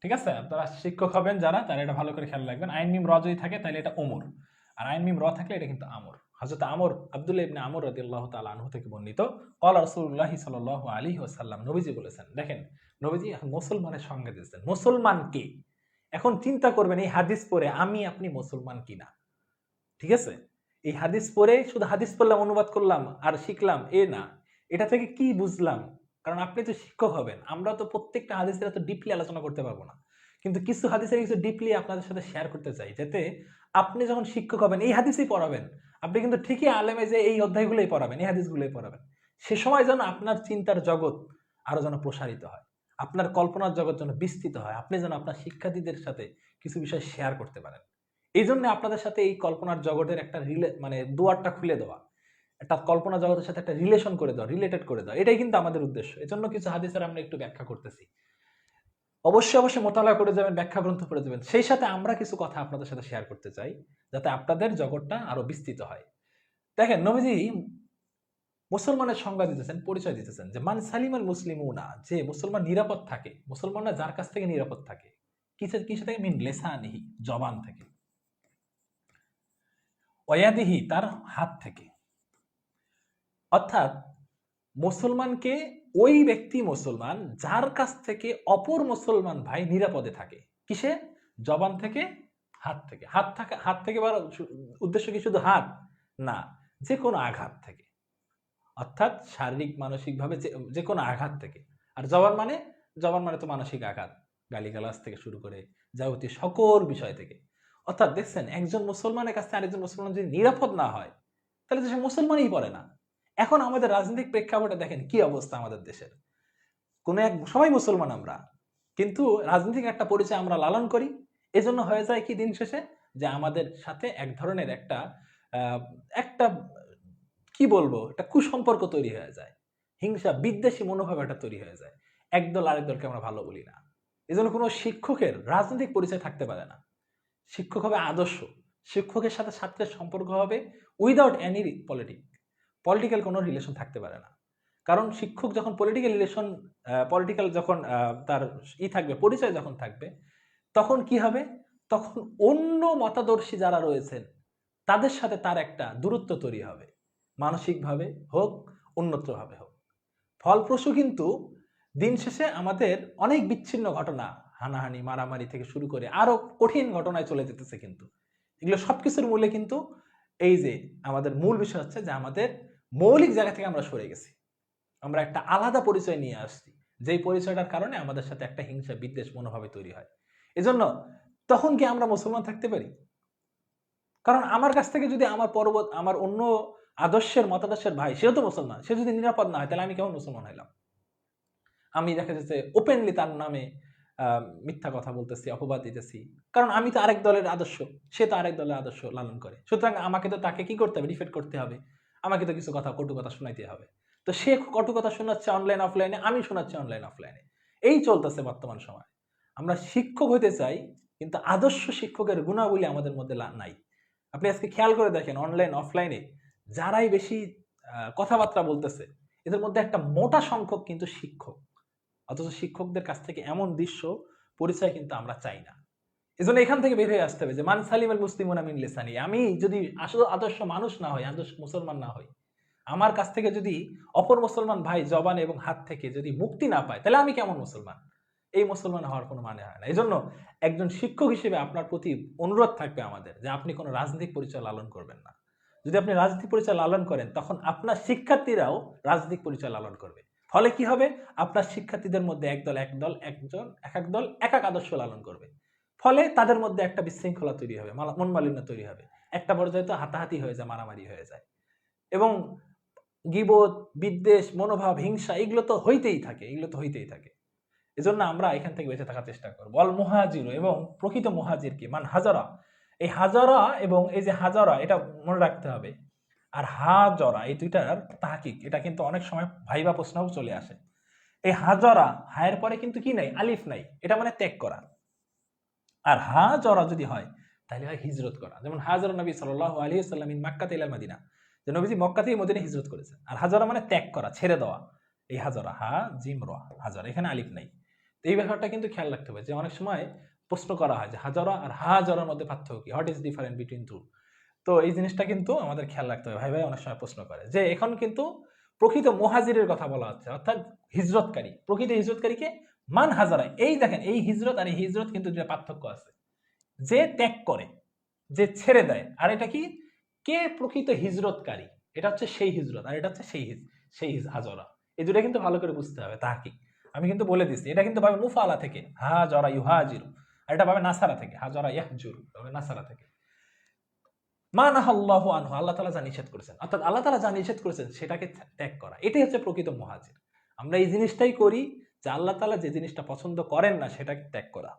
ঠিক আছে? আপনারা শিক্ষক হবেন যারা, তারা এটা ভালো করে খেয়াল রাখবেন। আইন মিম র যদি থাকে তাহলে এটা ওমর, আর আইন মিম র থাকলে এটা কিন্তু আমর। হযরত আমর, আব্দুল্লাহ ইবনে আমর রাদিয়াল্লাহু তাআলা আনহু থেকে বর্ণিত, ক্বালা রাসূলুল্লাহি সাল্লাল্লাহু আলাইহি ওয়াসাল্লাম, নবীজি বলেছেন। দেখেন, নবীজি এখন মুসলমানের সংজ্ঞা দিয়েছেন। মুসলমান কে? এখন চিন্তা করবেন এই হাদিস পড়ে আমি আপনি মুসলমান কিনা। ঠিক আছে? এই হাদিস পড়ে শুধু হাদিস পড়লাম, অনুবাদ করলাম আর শিখলাম এ না। এটা থেকে কি বুঝলাম? কারণ আপনি তো শিক্ষক হবেন। আমরা তো প্রত্যেকটা হাদিসের এত ডিপলি আলোচনা করতে পারবো না। কিন্তু কিছু হাদিসের কিছু ডিপলি আপনাদের সাথে শেয়ার করতে চাই, যাতে আপনি যখন শিক্ষক হবেন এই হাদিসই পড়াবেন, আপনি কিন্তু ঠিকই আলেমে যে এই অধ্যায়গুলোই পড়াবেন, এই হাদিসগুলোই পড়াবেন, সে সময় যেন আপনার চিন্তার জগৎ আরো যেন প্রসারিত হয়, আপনার কল্পনার জগৎ যেন বিস্তৃত হয়, আপনি যেন আপনার শিক্ষার্থীদের সাথে কিছু বিষয় শেয়ার করতে পারেন। এই জন্য আপনাদের সাথে এই কল্পনার জগতের একটা মানে দুয়ারটা খুলে দেওয়া, একটা কল্পনা জগতের সাথে একটা রিলেশন করে দেওয়া, রিলেটেড করে দেওয়া, এটাই কিন্তু আমাদের উদ্দেশ্য। এজন্য কিছু হাদিসের আমরা একটু ব্যাখ্যা করতেছি। অবশ্যই অবশ্যই মোতালা করে যাবেন, ব্যাখ্যা গ্রন্থ পড়ে যাবেন। সেই সাথে আমরা কিছু কথা আপনাদের সাথে শেয়ার করতে চাই, যাতে আপনাদের জগৎটা আরো বিস্তৃত হয়। দেখেন, নবীজি মুসলমানের সংজ্ঞা দিতেছেন, পরিচয় দিতেছেন যে মান সালিমাল মুসলিমুনা, যে মুসলমান নিরাপদ থাকে, মুসলমানরা যার কাছ থেকে নিরাপদ থাকে, কিসে থেকে? মিন লেসানিহি, জবান থেকে, ওয়াদিহি, তার হাত থেকে। অর্থাৎ মুসলমানকে ওই ব্যক্তি মুসলমান যার কাছ থেকে অপর মুসলমান ভাই নিরাপদে থাকে। কিসে? জবান থেকে, হাত থেকে। হাত থেকে উদ্দেশ্য কি শুধু হাত না, যে কোনো আঘাত থেকে, অর্থাৎ শারীরিক মানসিক ভাবে যে কোনো আঘাত থেকে। আর জবান মানে তো মানসিক আঘাত, গালিগালাজ থেকে শুরু করে যাবতীয় সকল বিষয় থেকে। অর্থাৎ দেখছেন, একজন মুসলমানের কাছে আরেকজন মুসলমান যদি নিরাপদ না হয়, তাহলে তো সে মুসলমানই পড়ে না। এখন আমাদের রাজনৈতিক প্রেক্ষাপটে দেখেন কি অবস্থা আমাদের দেশের। সবাই মুসলমান আমরা, কিন্তু রাজনৈতিক একটা পরিচয় আমরা লালন করি। এজন্য হয়ে যায় কি দিন শেষে, যে আমাদের সাথে এক ধরনের একটা একটা কি বলবো, একটা কুসম্পর্ক তৈরি হয়ে যায়, হিংসা বিদ্বেষী মনোভাব একটা তৈরি হয়ে যায়, একদল আরেক দলকে আমরা ভালো বলি না। এজন্য কোনো শিক্ষকের রাজনৈতিক পরিচয় থাকতে পারে না। শিক্ষক হবে আদর্শ, শিক্ষকের সাথে ছাত্রের সম্পর্ক হবে উইদাউট এনি পলিটিক্যাল কোনো রিলেশন থাকতে পারে না। কারণ শিক্ষক যখন পলিটিক্যাল যখন তার থাকবে, পরিচয় যখন থাকবে, তখন কি হবে? তখন অন্য মতাদর্শী যারা রয়েছেন তাদের সাথে তার একটা দূরত্ব তৈরি হবে, মানসিকভাবে হোক, অন্যত্রভাবে হোক। ফলপ্রসূ কিন্তু দিন শেষে আমাদের অনেক বিচ্ছিন্ন ঘটনা, হানাহানি, মারামারি থেকে শুরু করে আরো কঠিন ঘটনায় চলে যেতেছে। কিন্তু এগুলো সবকিছুর মূলে কিন্তু এই যে আমাদের মূল বিষয় হচ্ছে যে আমাদের মৌলিক জায়গা থেকে আমরা সরে গেছি, আমরা একটা আলাদা পরিচয় নিয়ে আসছি, যেই পরিচয়টার কারণে আমাদের সাথে একটা হিংসা বিদ্বেষ মনোভাবে তৈরি হয়। এজন্য তখন কি আমরা মুসলমান থাকতে পারি? কারণ আমার কাছ থেকে যদি আমার অন্য মতাদর্শের ভাই, সেও তো মুসলমান, সে যদি নিরাপদ না হয়, তাহলে আমি কেমন মুসলমান হইলাম? আমি দেখা যাচ্ছে ওপেনলি তার নামে মিথ্যা কথা বলতেছি, অপবাদ দিতেছি, কারণ আমি তো আরেক দলের আদর্শ, সে তো আরেক দলের আদর্শ লালন করে। সুতরাং আমাকে তো তাকে কি করতে হবে? ডিফেন্ড করতে হবে, আমাকে তো কিছু কথা, কটু কথা শোনাইতে হবে। তো সে কটু কথা শোনাচ্ছে অনলাইন অফলাইনে, আমি শোনাচ্ছি অনলাইন অফলাইনে। এই চলতেছে বর্তমান সময়। আমরা শিক্ষক হতে চাই, কিন্তু আদর্শ শিক্ষকের গুণাবলী আমাদের মধ্যে নাই। আপনি আজকে খেয়াল করে দেখেন, অনলাইন অফলাইনে যারাই বেশি কথাবার্তা বলতেছে, এদের মধ্যে একটা মোটা সংখ্যক কিন্তু শিক্ষক। অথচ শিক্ষকদের কাছ থেকে এমন দৃশ্য পরিচয় কিন্তু আমরা চাই না। এজন্য এখান থেকে বের হয়ে আসতে হবে যে মান সালিম আল মুসলিমুনা মিন লিসানি। আমি যদি আসলে আদর্শ মানুষ না হই, আদর্শ মুসলমান না হই, আমার কাছ থেকে যদি অপর মুসলমান ভাই জবান এবং হাত থেকে যদি মুক্তি না পায়, তাহলে আমি কেমন মুসলমান? এই মুসলমান হওয়ার কোনো মানে হয় না। এজন্য একজন শিক্ষক হিসেবে আপনার প্রতি অনুরোধ থাকবে আমাদের, যে আপনি কোনো রাজনৈতিক পরিচয় লালন করবেন না। যদি আপনি রাজনৈতিক পরিচয় লালন করেন, তখন আপনার শিক্ষার্থীরাও রাজনৈতিক পরিচয় লালন করবে। ফলে কি হবে? আপনার শিক্ষার্থীদের মধ্যে এক এক এক আদর্শ লালন করবে। ফলে তাদের মধ্যে একটা বিশৃঙ্খলা তৈরি হবে, মন মালিন্য তৈরি হবে, একটা পর্যায়ে তো হাতাহাতি হয়ে যায়, মারামারি হয়ে যায়, এবং গীবত, বিদ্বেষ, মনোভাব, হিংসা, এগুলো তো হইতেই থাকে। এজন্য আমরা এখান থেকে বেঁচে থাকার চেষ্টা করবো। অল মুহাজির, এবং প্রকৃত মুহাজির কি? মান হাজারা। এই হাজারা এবং এই যে হাজারা, এটা মনে রাখতে হবে। আর হাজরা, এই দুইটার তাহকিক, এটা কিন্তু অনেক সময় ভাইবা প্রশ্নও চলে আসে। এই হাজরা, হায়ের পরে কিন্তু কি নাই? আলিফ নাই, এটা মানে ত্যাগ করা। আর হাজরা যদি হয়, তাহলে হয় হিজরত করা। যেমন হাজরা নবী সাল্লাল্লাহু আলাইহি ওয়াসাল্লাম মিন মক্কা ইলা মদিনা, যে নবীজি মক্কা থেকে মদিনা হিজরত করেছেন। আর হাজরা মানে ত্যাগ করা, ছেড়ে দেওয়া। এই হাজরা, হা জিম র, হাজরা, এখানে আলিফ নাই। এই ব্যাপারটা কিন্তু খেয়াল রাখতে হবে, যে অনেক সময় প্রশ্ন করা হয় যে হাজারা আর হাজারার মধ্যে পার্থক্য কি, what is different between two. তো এই জিনিসটা কিন্তু আমাদের খেয়াল রাখতে হবে। ভাই অনেক সময় প্রশ্ন করে যে এখন কিন্তু প্রকৃত মুহাজিরের কথা বলা হচ্ছে, অর্থাৎ হিজরতকারী। প্রকৃত হিজরতকারীকে মান হাজারা। এই দেখেন, এই হিজরত আর এই হিজরত কিন্তু দুটো পার্থক্য আছে। যে ত্যাগ করে, যে ছেড়ে দেয়, আর এটা কি? কে প্রকৃত হিজরতকারী? এটা হচ্ছে সেই হিজরত, আর এটা হচ্ছে সেই হাজরা। এই দুটো কিন্তু ভালো করে বুঝতে হবে। তাহকিক আমি কিন্তু বলে দিচ্ছি, এটা কিন্তু ভাবে মুফালা থেকে, হাজরা ইউহাজিরু, আর এটা পাবে নাসারা থেকে, হাজারা ইয়াহজুর পাবে নাসারা থেকে। মা নাহাল্লাহু আনহু, আল্লাহ তাআলা যা নিষেধ করেছেন, অর্থাৎ আল্লাহ তাআলা যা নিষেধ করেছেন সেটাকে ত্যাগ করা, এটাই হচ্ছে প্রকৃত মুহাজির। আমরা এই জিনিসটাই করি যে আল্লাহ তাআলা যে জিনিসটা পছন্দ করেন না সেটাকে ত্যাগ করা।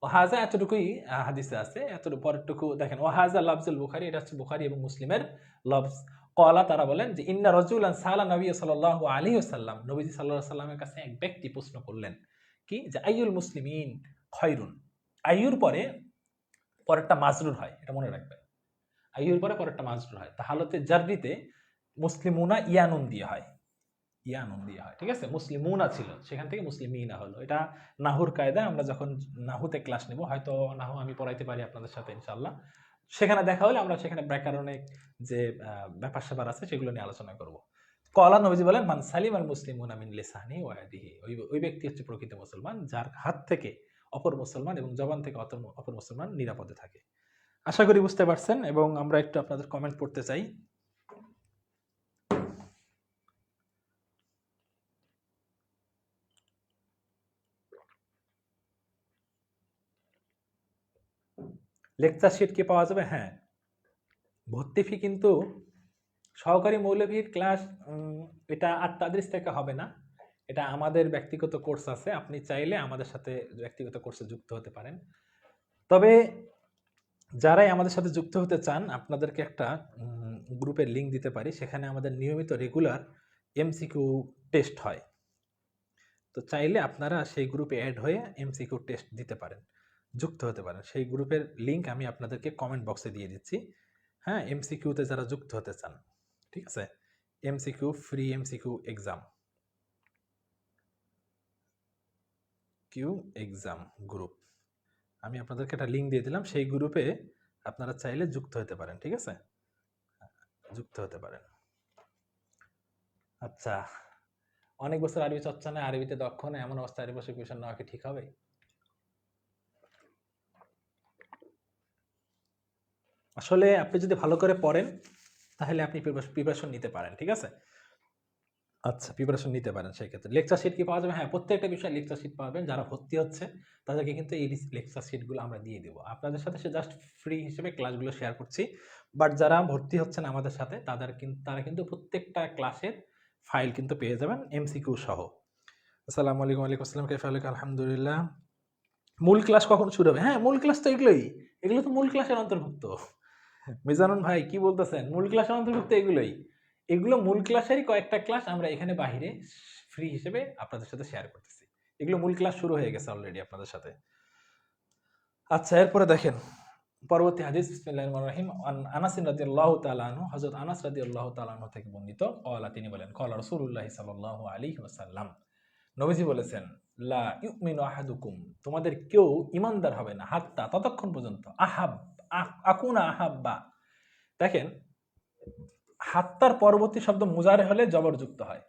ওয়াহাজা, এতটুকুই হাদিসে আছে, এতটুকু পরেরটুকু দেখেন। ওয়াহাজা লাফজুল বুখারী, এটা হচ্ছে বুখারী এবং মুসলিমের লফজ। ক্বালা, তারা বলেন যে ইন্না রাজুলান সাআলা নবী সাল্লাল্লাহু আলাইহি ওয়াসাল্লাম, নবীজি সাল্লাল্লাহু আলাইহি ওয়াসাল্লামের কাছে এক ব্যক্তি প্রশ্ন করলেন কি, যে আইয়ুল মুসলিমিন খায়রুন। আইয়ুর পরে পরেরটা মাজরুর হয়, এটা মনে রাখবেন। আইয়ুর পরে পরেরটা মাজরুর হয়। তাহালতে জাররিতে মুসলিমুনা ইয়ানুন দিয়ে হয়, ইয়ানুন দিয়ে হয়, ঠিক আছে। মুসলিমুনা ছিল, সেখান থেকে মুসলিমিনা হলো। এটা নাহুর কায়দা, আমরা যখন নাহুতে ক্লাস নেব, হয়তো নাহু আমি পড়াইতে পারি আপনাদের সাথে ইনশাআল্লাহ, সেখানে দেখা হলে আমরা সেখানে ব্যাকরণে যে ব্যাপার স্যাপার আছে সেগুলো নিয়ে আলোচনা করব। ক্বালা, নবীজি বলেন মান সালিম আল মুসলিমুনা মিন লিসানি ওয়া ইয়াদিহি, ওই ব্যক্তি হচ্ছে প্রকৃত মুসলমান যার হাত থেকে অপর মুসলমান এবং জবান থেকে অপর মুসলমান নিরাপদে থাকে। আশা করি বুঝতে পারছেন, এবং আমরা একটু আপনাদের কমেন্ট পড়তে চাই। লেকচার শিট কি পাওয়া যাবে? হ্যাঁ, ভর্তি ফি কিন্তু সহকারী মৌলভীর ক্লাস এটা আত-তাদরিস থেকে হবে না, এটা আমাদের ব্যক্তিগত কোর্স আছে। আপনি চাইলে আমাদের সাথে ব্যক্তিগত কোর্সে যুক্ত হতে পারেন। তবে যারাই আমাদের সাথে যুক্ত হতে চান, আপনাদেরকে একটা গ্রুপের লিঙ্ক দিতে পারি, সেখানে আমাদের নিয়মিত রেগুলার এমসিকিউ টেস্ট হয়। তো চাইলে আপনারা সেই গ্রুপে অ্যাড হয়ে এমসিকিউ টেস্ট দিতে পারেন, যুক্ত হতে পারেন। সেই গ্রুপের লিঙ্ক আমি আপনাদেরকে কমেন্ট বক্সে দিয়ে দিচ্ছি। হ্যাঁ, এমসিকিউতে যারা যুক্ত হতে চান, ঠিক আছে। MCQ, free MCQ exam, Q exam group, আমি আপনাদেরকে একটা লিঙ্ক দিয়ে দিলাম। সেই গ্রুপে আপনারা চাইলে যুক্ত হতে পারেন, ঠিক আছে, যুক্ত হতে পারেন। আচ্ছা, অনেক বছর আরবি চর্চা নেই, আরবিতে দক্ষ নেই, এমন অবস্থায় আরবি ভাষায় টিউশন নেওয়া কি ঠিক হবে? আসলে আপনি যদি ভালো করে পড়েন তাহলে আপনি প্রিপারেশন নিতে পারেন, ঠিক আছে। আচ্ছা, প্রিপারেশন নিতে পারেন। সেক্ষেত্রে লেকচার শিট কি পাওয়া যাবে? হ্যাঁ, প্রত্যেকটা বিষয়ে লেকচার শিট পাবেন। যারা ভর্তি হচ্ছে তাদেরকে কিন্তু এই লেকচার শিটগুলো আমরা দিয়ে দেবো। আপনাদের সাথে সে জাস্ট ফ্রি হিসেবে ক্লাসগুলো শেয়ার করছি। বাট যারা ভর্তি হচ্ছেন আমাদের সাথে তারা কিন্তু প্রত্যেকটা ক্লাসের ফাইল কিন্তু পেয়ে যাবেন এমসিকিউ সহ। আসসালামু আলাইকুম। ওয়ালাইকুম আসসালাম। কাইফা হালুকা? আলহামদুলিল্লাহ। মূল ক্লাস কখন শুরু হবে? হ্যাঁ, মূল ক্লাস তো এগুলো তো মূল ক্লাসের অন্তর্ভুক্ত। মিজানুন ভাই কি বলতেছেন? মূল ক্লাসের অন্তর্ভুক্ত এগুলো মূল ক্লাসেরই কয়েকটা ক্লাস আমরা এখানে বাহিরে ফ্রি হিসেবে আপনাদের সাথে শেয়ার করতেছি। এগুলো মূল ক্লাস শুরু হয়ে গেছে অলরেডি আপনাদের সাথে। আচ্ছা, এরপরে দেখেন পরবর্তী হাদিস, বিসমিল্লাহির রহমানির রহিম। আনাস রাদিয়াল্লাহু তাআলা আনহু, হযরত আনাস রাদিয়াল্লাহু তাআলা আনহু থেকে বর্ণিত, ক্বালা, তিনি বলেন, ক্বালা রাসূলুল্লাহ সাল্লাল্লাহু আলাইহি ওয়াসাল্লাম, নবীজি বলেছেন, লা ইউমিনু আহাদুকুম, তোমাদের কেউ ঈমানদার হবে না, হাত্তা, ততক্ষণ পর্যন্ত, আকুনা আহাব্বা। দেখেন, হাত্তার পরবর্তী শব্দ মুজারে হলে জবরযুক্ত হয়,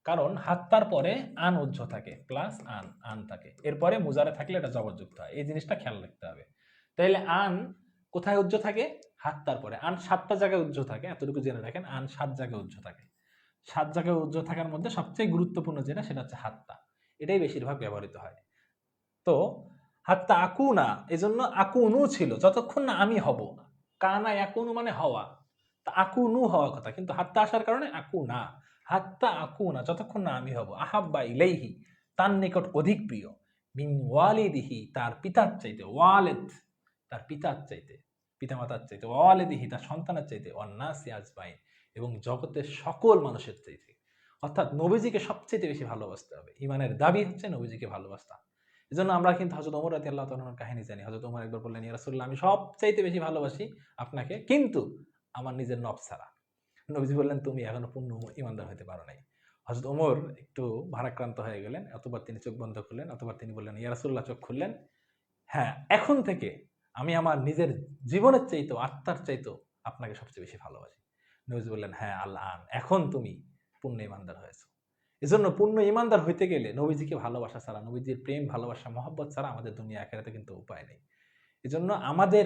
কারণ হাত্তার পরে আন উজ্জ থাকে, প্লাস আন থাকে, এরপরে মুজারে থাকলে এটা জবরযুক্ত হয়। এই জিনিসটা খেয়াল রাখতে হবে। তাইলে আন কোথায় উজ্জ থাকে? হাত্তার পরে। আন 7টা জায়গায় উজ্জ থাকে, এতটুকু জেনে রাখেন। আন 7 জায়গায় উজ্জ থাকে। 7 জায়গায় উজ্জ থাকার মধ্যে সবচেয়ে গুরুত্বপূর্ণ যেটা, সেটা হচ্ছে হাত্তা। এটাই বেশিরভাগ ব্যবহৃত হয়। তো হাত্তা আকুনা, এজন্য আকুনু ছিল, যতক্ষণ না আমি হব। কানা ইয়াকুনু মানে হওয়া, তা আকুনু হওয়ার কথা, কিন্তু হাত্তা আসার কারণে আকুনা। হাত্তা আকুনা, যতক্ষণ না আমি হব, আহাব্বা ইলাইহি, তার নিকট অধিক প্রিয়, মিন ওয়ালিদিহি, তার পিতার চাইতে, ওয়ালিদ তার পিতার চাইতে, পিতামাতার চাইতে, ওয়ালিদিহি তার সন্তানের চাইতে, ওয়ান্নাসি আজমাইন এবং জগতের সকল মানুষের চাইতে। অর্থাৎ নবীজিকে সবচেয়ে বেশি ভালোবাসতে হবে। ঈমানের দাবি হচ্ছে নবীজিকে ভালোবাসা। এজন্য আমরা কিন্তু হযরত ওমর রাদিয়াল্লাহু তাআলার কাহিনী জানি। হযরত ওমর একবার বললেন, ইয়া রাসূলুল্লাহ, আমি সবচাইতে বেশি ভালোবাসি আপনাকে, কিন্তু আমার নিজের নফস ছাড়া। নবীজি বললেন, তুমি এখনো পূর্ণ ঈমানদার হতে পারো নাই। হযরত ওমর একটু ভারাক্রান্ত হয়ে গেলেন, অতবার তিনি চোখ বন্ধ করলেন, অতবার তিনি বললেন, ইয়া রাসূলুল্লাহ, চোখ খুললেন, হ্যাঁ, এখন থেকে আমি আমার নিজের জীবনের চাইতেও, আত্মার চাইতেও আপনাকে সবচেয়ে বেশি ভালোবাসি। নবীজি বললেন, হ্যাঁ, আল্লাহ, এখন তুমি পূর্ণ ঈমানদার হয়েছো। এজন্য পূর্ণ ঈমানদার হইতে গেলে নবীজিকে ভালোবাসা ছাড়া, নবীজির প্রেম, ভালোবাসা, মহব্বত ছাড়া আমাদের দুনিয়া আখিরাতে কিন্তু উপায় নেই। এজন্য আমাদের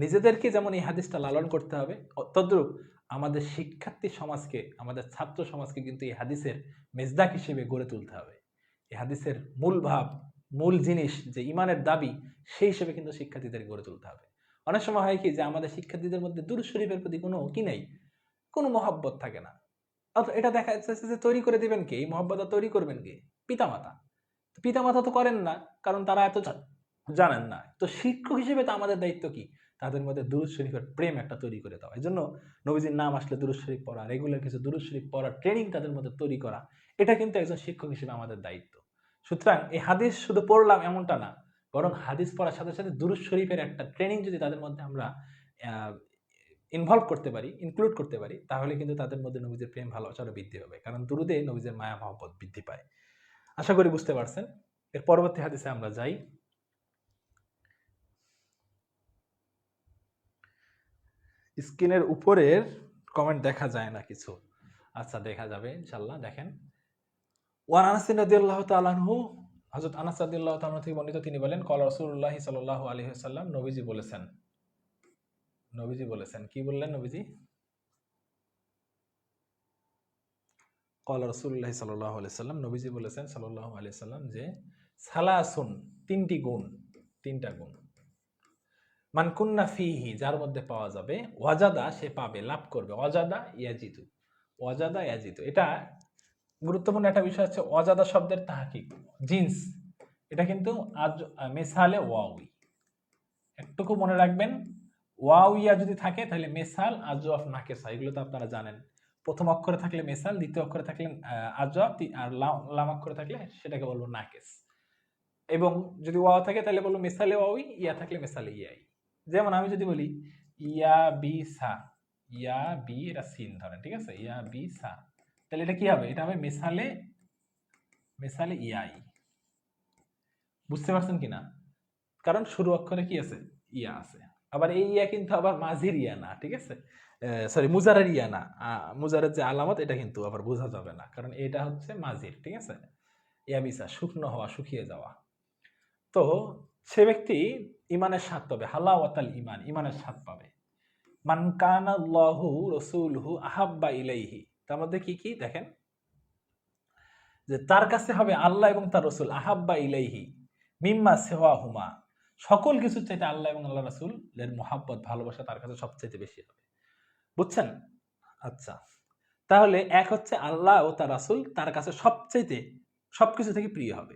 নিজেদেরকে যেমন এই হাদিসটা লালন করতে হবে, তদ্রূপ আমাদের শিক্ষার্থী সমাজকে, আমাদের ছাত্র সমাজকে কিন্তু এই হাদিসের মেজদাক হিসেবে গড়ে তুলতে হবে। এই হাদিসের মূল ভাব মূল জিনিস যে ইমানের দাবি, সেই হিসেবে কিন্তু শিক্ষার্থীদের গড়ে তুলতে হবে। অনেক সময় হয় কি যে আমাদের শিক্ষার্থীদের মধ্যে দুরূদ শরীফের প্রতি কোনো কি নেই, কোনো মহব্বত থাকে না। এটা দেখা যাচ্ছে যে তৈরি করে দিবেন কে, এই মহব্বতটা তৈরি করবেন কে? পিতামাতা। পিতামাতা তো করেন না, কারণ তারা এত জানেন না। তো শিক্ষক হিসেবে তো আমাদের দায়িত্ব কি? তাদের মধ্যে দুরূদ শরীফের প্রেম একটা তৈরি করে দেওয়া। এজন্য নবীজির নাম আসলে দুরূদ শরীফ পড়া, রেগুলার কিছু দুরূদ শরীফ পড়ার ট্রেনিং তাদের মধ্যে তৈরি করা, এটা কিন্তু একজন শিক্ষক হিসেবে আমাদের দায়িত্ব। সুতরাং এই হাদিস শুধু পড়লাম এমনটা না, বরং হাদিস পড়ার সাথে সাথে দুরূদ শরীফের একটা ট্রেনিং যদি তাদের মধ্যে আমরা ইনভলভ করতে পারি, ইনক্লুড করতে পারি, তাহলে কিন্তু তাদের মধ্যে নবীজির প্রেম ভালোবাসা আরো বৃদ্ধি হবে। কারণ দুরুদে নবীজির মায়া মহব্বত বৃদ্ধি পায়। আশা করি বুঝতে পারছেন। এর পরবর্তী হাদিসে আমরা যাই। স্ক্রিনের উপরের কমেন্ট দেখা যায় না কিছু, আচ্ছা দেখা যাবে ইনশাআল্লাহ। দেখেন, ওয়ান আনাস রাদিয়াল্লাহু তাআলা আনহু, হযরত আনাস রাদিয়াল্লাহু তাআলা থেকে বর্ণিত, তিনি বলেন, ক্বালা রাসূলুল্লাহি সাল্লাল্লাহু আলাইহি ওয়াসাল্লাম, নবীজি বলেছেন। নবীজি বলেছেন, কি বললেন নবীজি? ক্বালা রাসূলুল্লাহি সাল্লাল্লাহু আলাইহি ওয়াসাল্লাম, নবীজি বলেছেন সাল্লাল্লাহু আলাইহি ওয়াসাল্লাম যে সালাসুন, তিনটি গুণ, তিনটা গুণ, মান কুন্না ফিহি, যার মধ্যে পাওয়া যাবে, ওয়াজাদা, সে পাবে, লাভ করবে, ওয়াজাদা ইয়াজিদু, ওয়াজাদা ইয়াজিদু। এটা গুরুত্বপূর্ণ একটা বিষয় হচ্ছে ওয়াজাদা শব্দের তাহকিক, জিন্স, এটা কিন্তু আজ মেসালে ওয়াউই, একটুকু মনে রাখবেন। ওয়াউইয়া যদি থাকে তাহলে মেসাল, আজওয়াফ, নাকেসা, এগুলো তো আপনারা জানেন। প্রথম অক্ষরে থাকলে মেসাল, দ্বিতীয় অক্ষরে থাকলে আজওয়াফ, আর লাম অক্ষরে থাকলে সেটাকে বলবো নাকেস। এবং যদি ওয়াও থাকে তাহলে বলবো মেসালে ওয়াউই, ইয়া থাকলে মেসালে ইয়াই। যেমন আমি যদি বলি ইয়া বি সা, ইয়া বি, এটা সিন ধরেন, ঠিক আছে, ইয়া বি সা, তাহলে এটা কি হবে? এটা হবে মেসালে, মেসালে ইয়াই। বুঝতে পারছেন কিনা? কারণ শুরু অক্ষরে কি আছে? ইয়া আছে। আবার এই ইয়া কিন্তু আবার মাঝির ইয়া না, ঠিক আছে, সরি মুজারের ইয়া না। মুজারের যে আলামত, এটা কিন্তু আবার বোঝা যাবে না, কারণ এটা হচ্ছে মাঝির, ঠিক আছে। ইয়াবিসা, শুকনো হওয়া, শুকিয়ে যাওয়া। তো সে ব্যক্তি ইমানের স্বাদ পাবে, হালাওয়াতাল ইমান, ইমানের স্বাদ পাবে। মান কানা আল্লাহু রাসূলুহু আহাব্বা ইলাইহি, তার মধ্যে কি কি দেখেন, যে তার কাছে হবে আল্লাহ এবং তার রাসূল, আহাব্বা ইলাইহি মিম্মা সিওয়াহুমা, সকল কিছু চাইতে আল্লাহ এবং আল্লাহ রাসূলের মহব্বত, ভালোবাসা তার কাছে সবচাইতে বেশি হবে। বুঝছেন? আচ্ছা, তাহলে এক হচ্ছে আল্লাহ ও তার রাসূল তার কাছে সবচাইতে, সবকিছু থেকে প্রিয় হবে।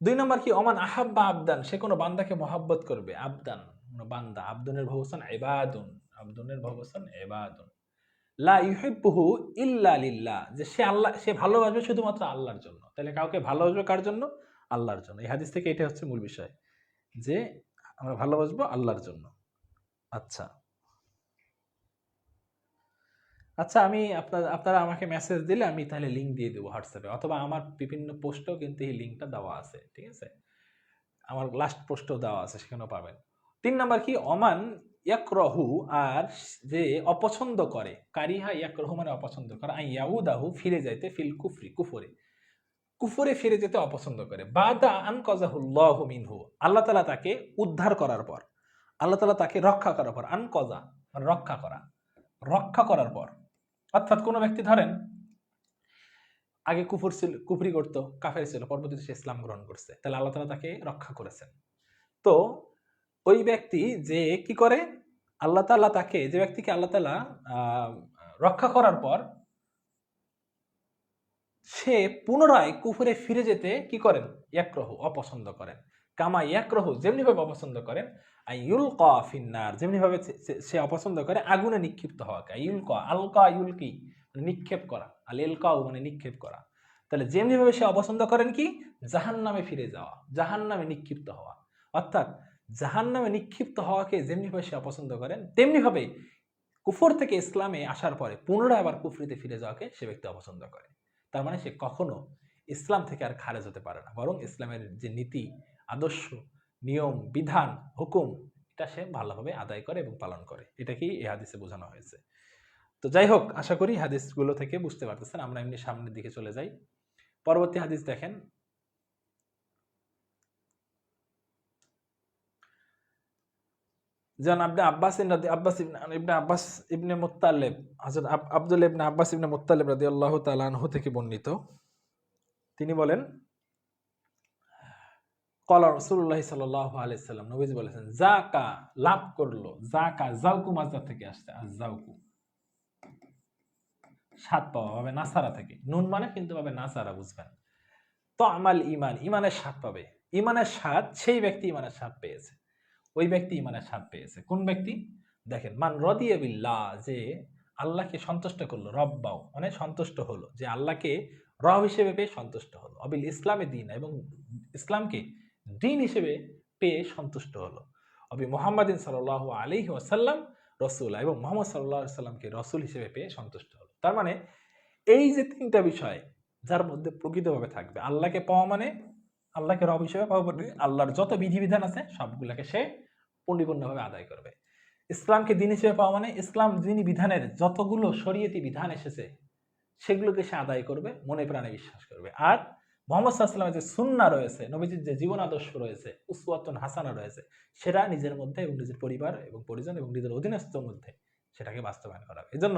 দুই নম্বর কি, ওমান আহাব্বা আবদান, সে কোনো বান্দাকে মহব্বত করবে, আবদান বান্দা, আবদুনের বহুবচন ইবাদুন, আবদুনের বহুবচন ইবাদুন, লা ইউহিব্বুহু ইল্লা লিল্লাহ, যে সে আল্লাহ, সে ভালোবাসবে শুধুমাত্র আল্লাহর জন্য। তাহলে কাউকে ভালোবাসবে কার জন্য? আল্লাহর জন্য। এই হাদিস থেকে এটা হচ্ছে মূল বিষয়, যে আমরা ভালোবাসবো আল্লাহর জন্য। আচ্ছা আচ্ছা, আমি আপনারা আমাকে মেসেজ দিলে আমি তাহলে লিঙ্ক দিয়ে দেবো হোয়াটসঅ্যাপে, অথবা আমার বিভিন্ন পোস্টেও কিন্তু এই লিঙ্কটা দেওয়া আছে, ঠিক আছে, আমার লাস্ট পোস্টেও দেওয়া আছে, সেখানেও পাবেন। 3 নাম্বার কি, অমান ইয়াকরাহু, আর যে অপছন্দ করে, কারিহা ইয়াকরাহু মানে অপছন্দ করে, আই ইয়াউদাহু, ফিরে যাইতে, ফিল কুফরি, কুফরে, কুফরে ফিরে যেতে অপছন্দ করে, বাদা আনকাযাহুল্লাহু মিনহু, আল্লাহ তাআলা তাকে উদ্ধার করার পর, আল্লাহ তাআলা তাকে রক্ষা করার পর, আনকাযা মানে রক্ষা করা, রক্ষা করার পর। অর্থাৎ কোনো ব্যক্তি ধরেন আগে কুফর ছিল, কুফরি করতো, কাফের ছিল, পরবর্তীতে সে ইসলাম গ্রহণ করছে, তাহলে আল্লাহ তাআলা তাকে রক্ষা করেছেন। তো ওই ব্যক্তি যে কি করে, আল্লাহ তাআলা তাকে, যে ব্যক্তিকে আল্লাহ তাআলা রক্ষা করার পর সে পুনরায় কুফরে ফিরে যেতে কি করেন, ইয়াকরাহু, অপছন্দ করেন, কামা ইয়াকরাহু, যেমনি ভাবে অপছন্দ করেন, আইয়ুলকা ফিন্নার, যেমনি ভাবে সে অপছন্দ করে আগুনে নিক্ষিপ্ত হওয়াকে, আইয়ুলকা, আলকা ইউলকি মানে নিক্ষেপ করা, আল ইলকাউ মানে নিক্ষেপ করা। তাহলে যেমনি ভাবে সে অপছন্দ করেন কি, জাহান্নামে ফিরে যাওয়া, জাহান্নামে নিক্ষিপ্ত হওয়া। অর্থাৎ জাহান্নামে নিক্ষিপ্ত হওয়াকে যেমনি ভাবে সে অপছন্দ করেন, তেমনি ভাবে কুফর থেকে ইসলামে আসার পরে পুনরায় আবার কুফরিতে ফিরে যাওয়াকে সে ব্যক্তি অপছন্দ করে। তার মানে সে কখনো ইসলাম থেকে আর খারেজ হতে পারে না, বরং ইসলামের যে নীতি, আদর্শ, নিয়ম, বিধান, হুকুম, এটা সে ভালোভাবে আদায় করে এবং পালন করে। এটাকেই এই হাদিসে বোঝানো হয়েছে। তো যাই হোক, আশা করি হাদিসগুলো থেকে বুঝতে পারতেছেন। আমরা এমনি সামনের দিকে চলে যাই। পরবর্তী হাদিস দেখেন, যেমন আব্বাস ইবনে আব্বাস ইবনে মুত্তালিব, হযরত আব্দুল্লাহ ইবনে আব্বাস ইবনে মুত্তালিব রাদিয়াল্লাহু তাআলা আনহু থেকে বর্ণিত, তিনি বলেন, ক্বালা রাসূলুল্লাহ সাল্লাল্লাহু আলাইহি সাল্লাম, নবীজি বলেছেন, যাকা লাভ করলো, যাকা যাওকু মাসদার থেকে আসছে, আর যাওকু স্বাদ পাওয়া, ভাবে নাসারা থেকে, নুন মানে কিন্তু ভাবে নাসারা, বুঝবেন। তো আমাল ইমান, ইমানের স্বাদ পাবে। ইমানের স্বাদ সেই ব্যক্তি ইমানের স্বাদ পেয়েছে, ওই ব্যক্তি ইমানের স্বাদ পেয়েছে। কোন ব্যক্তি? দেখেন, মান রদিয়া বিল্লাহ, যে আল্লাহকে সন্তুষ্ট করলো, রব্বাও মানে সন্তুষ্ট হলো, যে আল্লাহকে রব হিসেবে পেয়ে সন্তুষ্ট হলো, অবিল ইসলামে দিন, এবং ইসলামকে দিন হিসেবে পেয়ে সন্তুষ্ট হলো, অবি মুহাম্মাদিন সাল্লাল্লাহু আলাইহি ওয়াসাল্লাম রসুল, এবং মোহাম্মদ সাল্লাল্লাহু আলাইহি সাল্লামকে রসুল হিসেবে পেয়ে সন্তুষ্ট হলো। তার মানে এই যে তিনটা বিষয় যার মধ্যে প্রকৃতভাবে থাকবে, আল্লাহকে পাওয়া মানে, আল্লাহকে রব হিসেবে পাওয়া মানে আল্লাহর যত বিধিবিধান আছে সবগুলাকে সে পরিপূর্ণভাবে আদায় করবে। ইসলামকে দিন হিসেবে পাওয়া মানে ইসলাম দিনী বিধানের যতগুলো শরীয়তি বিধান এসেছে সেগুলোকে সে আদায় করবে, মনে প্রাণে বিশ্বাস করবে। আর মোহাম্মদ সাল্লাল্লাহু আলাইহি ওয়াসাল্লামের যে সুন্নাহ রয়েছে, নবীজির যে জীবন আদর্শ রয়েছে, উসওয়াতুন হাসানা রয়েছে, সেটা নিজের মধ্যে এবং নিজের পরিবার এবং পরিজন এবং নিজের অধীনস্থর মধ্যে সেটাকে বাস্তবায়ন করা। এজন্য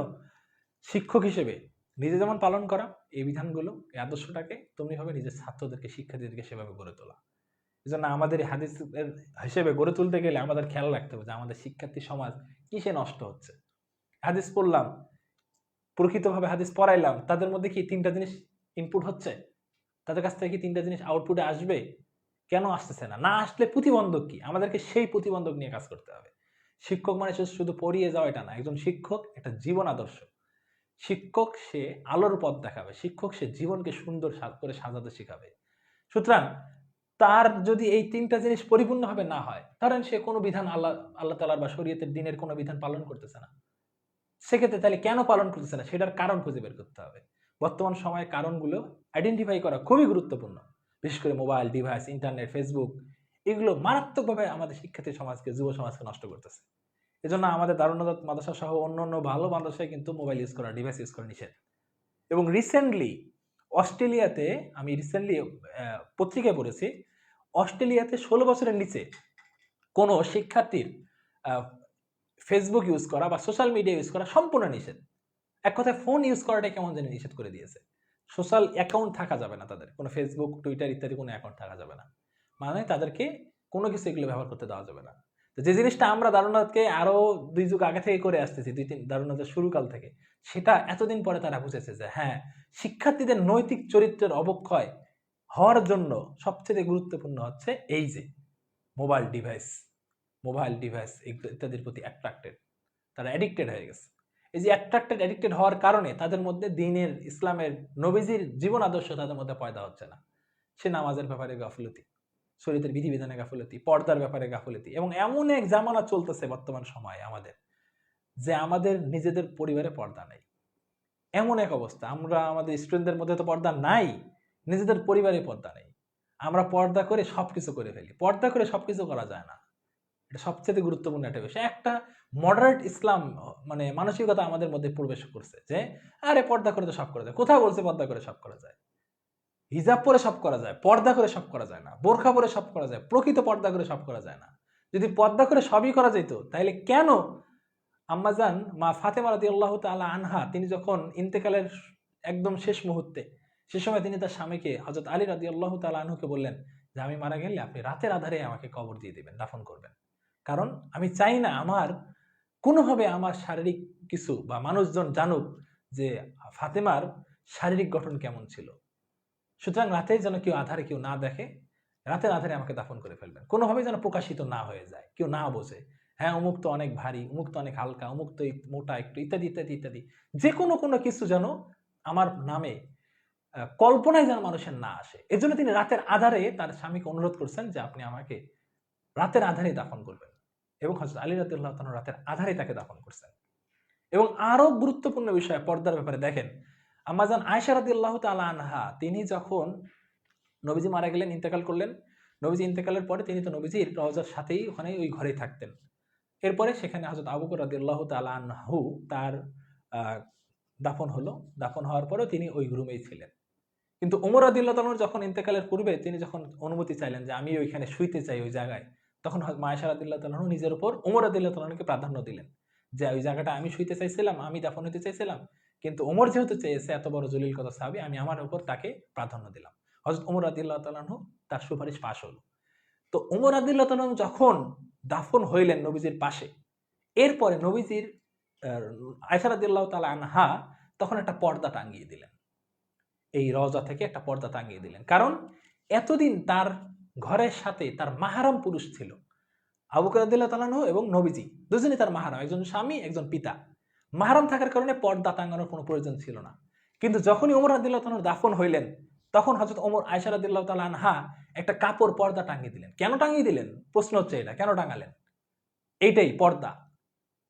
শিক্ষক হিসেবে নিজে যেমন পালন করা এই বিধানগুলো, এই আদর্শটাকে তুমি হবে নিজের ছাত্রদেরকে, শিক্ষার্থীদেরকে সেভাবে গড়ে তোলা। এজন্য আমাদের এই হাদিসের হিসেবে গড়ে তুলতে গেলে আমাদের খেয়াল রাখতে হবে যে আমাদের শিক্ষার্থী সমাজ কিসে নষ্ট হচ্ছে। হাদিস পড়লাম, প্রকৃতভাবে হাদিস পড়াইলাম, তাদের মধ্যে কি তিনটা জিনিস ইনপুট হচ্ছে? তাদের কাছ থেকে কি তিনটা জিনিস আউটপুটে আসবে? কেন আসতেছে না? না আসলে প্রতিবন্ধক কি? আমাদেরকে সেই প্রতিবন্ধক নিয়ে কাজ করতে হবে। শিক্ষক মানে শুধু পড়িয়ে যাওয়া এটা না। একজন শিক্ষক একটা জীবন আদর্শ। শিক্ষক সে আলোর পথ দেখাবে। শিক্ষক সে জীবনকে সুন্দর করে সাজাতে শিখাবে। সুতরাং তার যদি এই তিনটা জিনিস পরিপূর্ণভাবে না হয়, ধরেন সে কোনো বিধান আল্লাহ তাআলার বা শরীয়তের দ্বীনের কোনো বিধান পালন করতেছে না, সেক্ষেত্রে তাহলে কেন পালন করতেছে না সেটার কারণ খুঁজে বের করতে হবে। বর্তমান সময়ে কারণগুলো আইডেন্টিফাই করা খুবই গুরুত্বপূর্ণ। বিশেষ করে মোবাইল ডিভাইস, ইন্টারনেট, ফেসবুক, এগুলো মারাত্মকভাবে আমাদের শিক্ষার্থী সমাজকে, যুব সমাজকে নষ্ট করতেছে। এজন্য আমাদের দারুন নাজাত মাদ্রাসা সহ অন্যান্য ভালো মাদ্রাসায় কিন্তু মোবাইল ইউজ করা, ডিভাইস ইউজ করা নিষেধ। এবং রিসেন্টলি অস্ট্রেলিয়াতে, আমি রিসেন্টলি পত্রিকায় পড়েছি, অস্ট্রেলিয়াতে 16 বছরের নিচে কোনো শিক্ষার্থীর ফেসবুক ইউজ করা বা সোশ্যাল মিডিয়া ইউজ করা সম্পূর্ণ নিষেধ। এক কথায় ফোন ইউজ করাটা কেমন জানি নিষেধ করে দিয়েছে। সোশ্যাল অ্যাকাউন্ট থাকা যাবে না তাদের, কোনো ফেসবুক, টুইটার ইত্যাদি কোনো অ্যাকাউন্ট থাকা যাবে না। মানে তাদেরকে কোনো কিছু এগুলো ব্যবহার করতে দেওয়া যাবে না। তো যে জিনিসটা আমরা দারুনাথকে আরো 2 যুগ আগে থেকে করে আসতেছি, 2-3 দারুনাথের শুরুকাল থেকে, সেটা এতদিন পরে তারা বুঝেছে যে হ্যাঁ, শিক্ষার্থীদের নৈতিক চরিত্রের অবক্ষয় হওয়ার জন্য সবচেয়ে গুরুত্বপূর্ণ হচ্ছে এই যে মোবাইল ডিভাইস, ইত্যাদির প্রতি অ্যাট্রাক্টেড, তারা অ্যাডিক্টেড হয়ে গেছে। এই যে অ্যাডিক্টেড হওয়ার কারণে তাদের মধ্যে দ্বীনের, ইসলামের, নবীজির জীবন আদর্শ তাদের মধ্যে পয়দা হচ্ছে না। সে নামাজের ব্যাপারে গাফিলতি, শরীয়তের বিধিবিধানে গাফিলতি, পর্দার ব্যাপারে গাফিলতি, এবং এমন এক জামানা চলতেছে বর্তমান সময়ে আমাদের, যে আমাদের নিজেদের পরিবারে পর্দা নাই। এমন এক অবস্থা, আমরা আমাদের স্টুডেন্টদের মধ্যে তো পর্দা নাই, নিজেদের পরিবারে পর্দা নেই। আমরা পর্দা করে সবকিছু করে ফেলি। পর্দা করে সবকিছু করা যায় না। এটা সবচেয়ে গুরুত্বপূর্ণ একটা বিষয়। একটা মডারেট ইসলাম মানে মানসিকতা আমাদের মধ্যে প্রবেশ করছে যে আরে পর্দা করে তো সব করা যায়। কোথাও বলছে পর্দা করে সব করা যায়? হিজাব পরে সব করা যায়, পর্দা করে সব করা যায় না। বোরখা পরে সব করা যায়, প্রকৃত পর্দা করে সব করা যায় না। যদি পর্দা করে সবই করা যেত, তাহলে কেন আম্মাজান মা ফাতেমা রাদিয়াল্লাহু তাআলা আনহা, তিনি যখন ইন্তেকালের একদম শেষ মুহূর্তে, সে সময় তিনি তার স্বামীকে হযরত আলী রাদিয়াল্লাহু তাআলা আনহুকে বললেন যে আমি মারা গেলে আপনি রাতের আধারে আমাকে কবর দিয়ে দিবেন, দাফন করবেন। কারণ আমি চাই না আমার কোনোভাবে আমার শারীরিক কিছু বা মানুষজন জানুক যে ফাতেমার শারীরিক গঠন কেমন ছিল। সুতরাং রাতে যেন কেউ আধারে কেউ না দেখে, রাতের আধারে আমাকে দাফন করে ফেলবেন, কোনোভাবে যেন প্রকাশিত না হয়ে যায়, কেউ না বোঝে হ্যাঁ অমুক তো অনেক ভারী, অমুক তো অনেক হালকা, অমুক তো মোটা একটু, ইত্যাদি ইত্যাদি ইত্যাদি। যে কোনো কিছু যেন আমার নামে কল্পনায় যেন মানুষের না আসে। এজন্য তিনি রাতের আধারে তার স্বামীকে অনুরোধ করছেন যে আপনি আমাকে রাতের আধারে দাফন করবেন, এবং হযরত আলী রাদিয়াল্লাহু তাআলা রাতের আধারে তাকে দাফন করছেন। এবং আরো গুরুত্বপূর্ণ বিষয় পর্দার ব্যাপারে দেখেন, আম্মাজান আয়েশা রাদিয়াল্লাহু তাআলা আনহা, তিনি যখন নবীজি মারা গেলেন, ইন্তেকাল করলেন, নবীজি ইন্তেকালের পরে তিনি তো নবীজির রওজার সাথেই ওখানে ওই ঘরেই থাকতেন। এরপরে সেখানে হযরত আবু বকর রাদিয়াল্লাহু তাআলা আনহু তার দাফন হলো। দাফন হওয়ার পরেও তিনি ওই রুমেই ছিলেন। কিন্তু ওমর রাদিয়াল্লাহু তাআলা যখন ইন্তেকালের পূর্বে তিনি যখন অনুমতি চাইলেন যে আমি ওইখানে শুইতে চাই ওই জায়গায়, তখন আয়েশা রাদিয়াল্লাহু তাআলা নিজের উপর ওমর রাদিয়াল্লাহু তাআলাকে প্রাধান্য দিলেন যে ওই জায়গাটা আমি শুইতে চাইছিলাম, আমি দাফন হতে চাইছিলাম, কিন্তু ওমর যেহেতু চেয়েছে, এত বড় জলিল কথা সাহাবী, আমি আমার উপর তাকে প্রাধান্য দিলাম। হযরত ওমর রাদিয়াল্লাহু তাআলা তার সুপারিশ পাশ হলো। তো উমর রাদিয়াল্লাহু তাআলা যখন দাফন হইলেন নবীজির পাশে, এরপরে নবীজির আয়েশা রাদিয়াল্লাহু তাআলা আনহা তখন একটা পর্দা টাঙিয়ে দিলেন। এই রওজা থেকে একটা পর্দা টাঙিয়ে দিলেন। কারণ এতদিন তার ঘরের সাথে তার মাহরাম পুরুষ ছিল। আবু বকর রাদিয়াল্লাহু তাআলা আনহু এবং নবীজি দুজনেই তার মাহরাম, একজন স্বামী, একজন পিতা। মাহরাম থাকার কারণে পর্দা টাঙানোর কোনো প্রয়োজন ছিল না। কিন্তু যখনই ওমর রাদিয়াল্লাহু তাআলা দাফন হইলেন, তখন হযরত ওমর আয়েশা রাদিয়াল্লাহু তাআলা আনহা একটা কাপড় পর্দা টাঙিয়ে দিলেন। কেন টাঙিয়ে দিলেন? প্রশ্ন হচ্ছে এটা, কেন টাঙালেন? এইটাই পর্দা।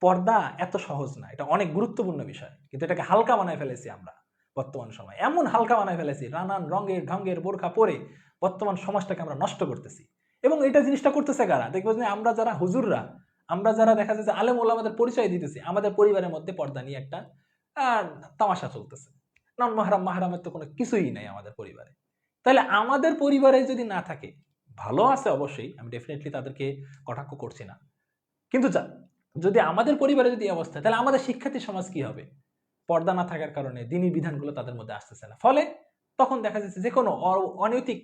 পর্দা এত সহজ না। এটা অনেক গুরুত্বপূর্ণ বিষয়। কিন্তু এটাকে হালকা বানায় ফেলেছি আমরা বর্তমান সময়ে। এমন হালকা বানায় ফেলেছি, নানান রঙের ঢঙ্গের বোরকা পরে বর্তমান সমাজটাকে আমরা নষ্ট করতেছি। এবং এটা জিনিসটা করতেছে কারা? দেখবেন যে আমরা যারা হুজুররা, আমরা যারা দেখা যায় যে আলেম ওলামাদের পরিচয় দিতেছি, আমাদের পরিবারের মধ্যে পর্দা নিয়ে একটা আ তামাশা চলতেছে। নন মাহরাম, মাহরামের তো কোনো কিছুই নাই আমাদের পরিবারে। তাইলে আমাদের পরিবারে যদি না থাকে, ভালো আছে অবশ্যই, আমি ডেফিনিটলি তাদেরকে কটাক্ষ করছি না। কিন্তু যদি আমাদের পরিবারে যদি এই অবস্থা, তাহলে আমাদের শিক্ষার্থী সমাজ কি হবে? পর্দা না থাকার কারণে দ্বীনি বিধানগুলো তাদের মধ্যে আসতেছে না। ফলে তখন দেখা যাচ্ছে যে কোনো অনৈতিক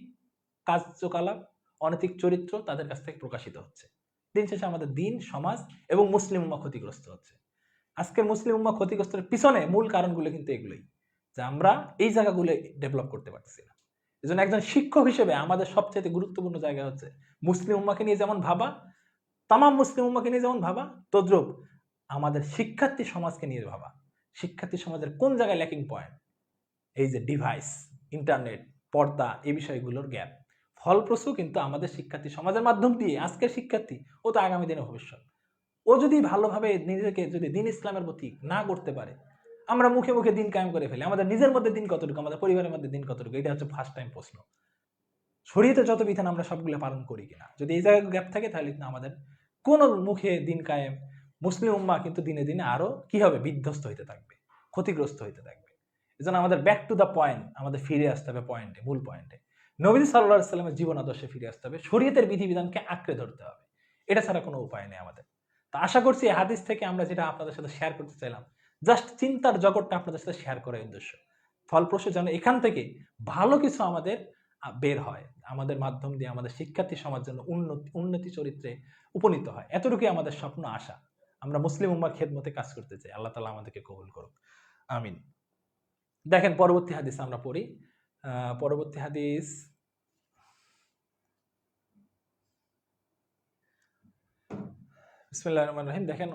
কার্যকলাপ, অনৈতিক চরিত্র তাদের কাছ থেকে প্রকাশিত হচ্ছে। দিন শেষে আমাদের দিন, সমাজ এবং মুসলিম উম্মাহ ক্ষতিগ্রস্ত হচ্ছে। আজকের মুসলিম উম্মাহ ক্ষতিগ্রস্তের পিছনে মূল কারণগুলো কিন্তু এগুলোই, যে আমরা এই জায়গাগুলো ডেভেলপ করতে পারতেছি না। এজন্য একজন শিক্ষক হিসেবে আমাদের সবচেয়ে গুরুত্বপূর্ণ জায়গা হচ্ছে মুসলিম উম্মাহকে নিয়ে যেমন ভাবা, তামাম মুসলিম উম্মাহকে নিয়ে যেমন ভাবা, তদ্রূপ আমাদের শিক্ষার্থী সমাজকে নিয়ে ভাবা। শিক্ষার্থী সমাজের কোন জায়গায় ল্যাকিং পয়েন্ট? এই যে ডিভাইস, ইন্টারনেট, পর্দা, এই বিষয়গুলোর গ্যাপ। ফলপ্রসূ কিন্তু আমাদের শিক্ষার্থী সমাজের মাধ্যম দিয়ে আজকের শিক্ষার্থী, ও তো আগামী দিনের ভবিষ্যৎ। ও যদি ভালোভাবে নিজেকে যদি দ্বীন ইসলামের প্রতি না করতে পারে, আমরা মুখে মুখে দিন কায়েম করে ফেলি, আমাদের নিজের মধ্যে দিন কতটুকু, আমাদের পরিবারের মধ্যে দিন কতটুকু, এটা হচ্ছে ফার্স্ট টাইম প্রশ্ন। শরীয়তে যত বিধান আমরা সবগুলো পালন করি কিনা, যদি এই জায়গায় গ্যাপ থাকে, তাহলে কিন্তু আমাদের কোন মুখে দিন কায়েম, মুসলিম উম্মাহ কিন্তু দিনে দিনে আরো কি হবে, বিধ্বস্ত হইতে থাকবে, ক্ষতিগ্রস্ত হইতে থাকবে। এজন্য আমাদের ব্যাক টু দ্য পয়েন্ট, আমাদের ফিরে আসতে হবে পয়েন্টে, মূল পয়েন্টে। নবী সাল্লাল্লাহু আলাইহি সাল্লামের জীবন আদর্শে ফিরে আসতে হবে, শরীয়তের বিধিবিধানকে আঁকড়ে ধরতে হবে। এটা ছাড়া কোনো উপায় নেই আমাদের। তো আশা করছি এই হাদিস থেকে আমরা যেটা আপনাদের সাথে শেয়ার করতে চাইলাম, জাস্ট চিন্তার জগৎটা আপনাদের সাথে শেয়ার করার উদ্দেশ্য। ফলপ্রসূ যেন এখান থেকে ভালো কিছু আমাদের বের হয়, আমাদের মাধ্যম দিয়ে আমাদের শিক্ষার্থী সমাজ যেন উন্নতি চরিত্রে উপনীত হয়, এতটুকুই আমাদের স্বপ্ন, আশা। আমরা মুসলিম উম্মাহর খেদমতে কাজ করতে চাই। আল্লাহ তাআলা আমাদেরকে কবুল করুক, আমিন। দেখেন পরবর্তী হাদিস আমরা পড়ি। পরবর্তী হাদিস, বিসমিল্লাহির রহমানির রহিম। দেখেন,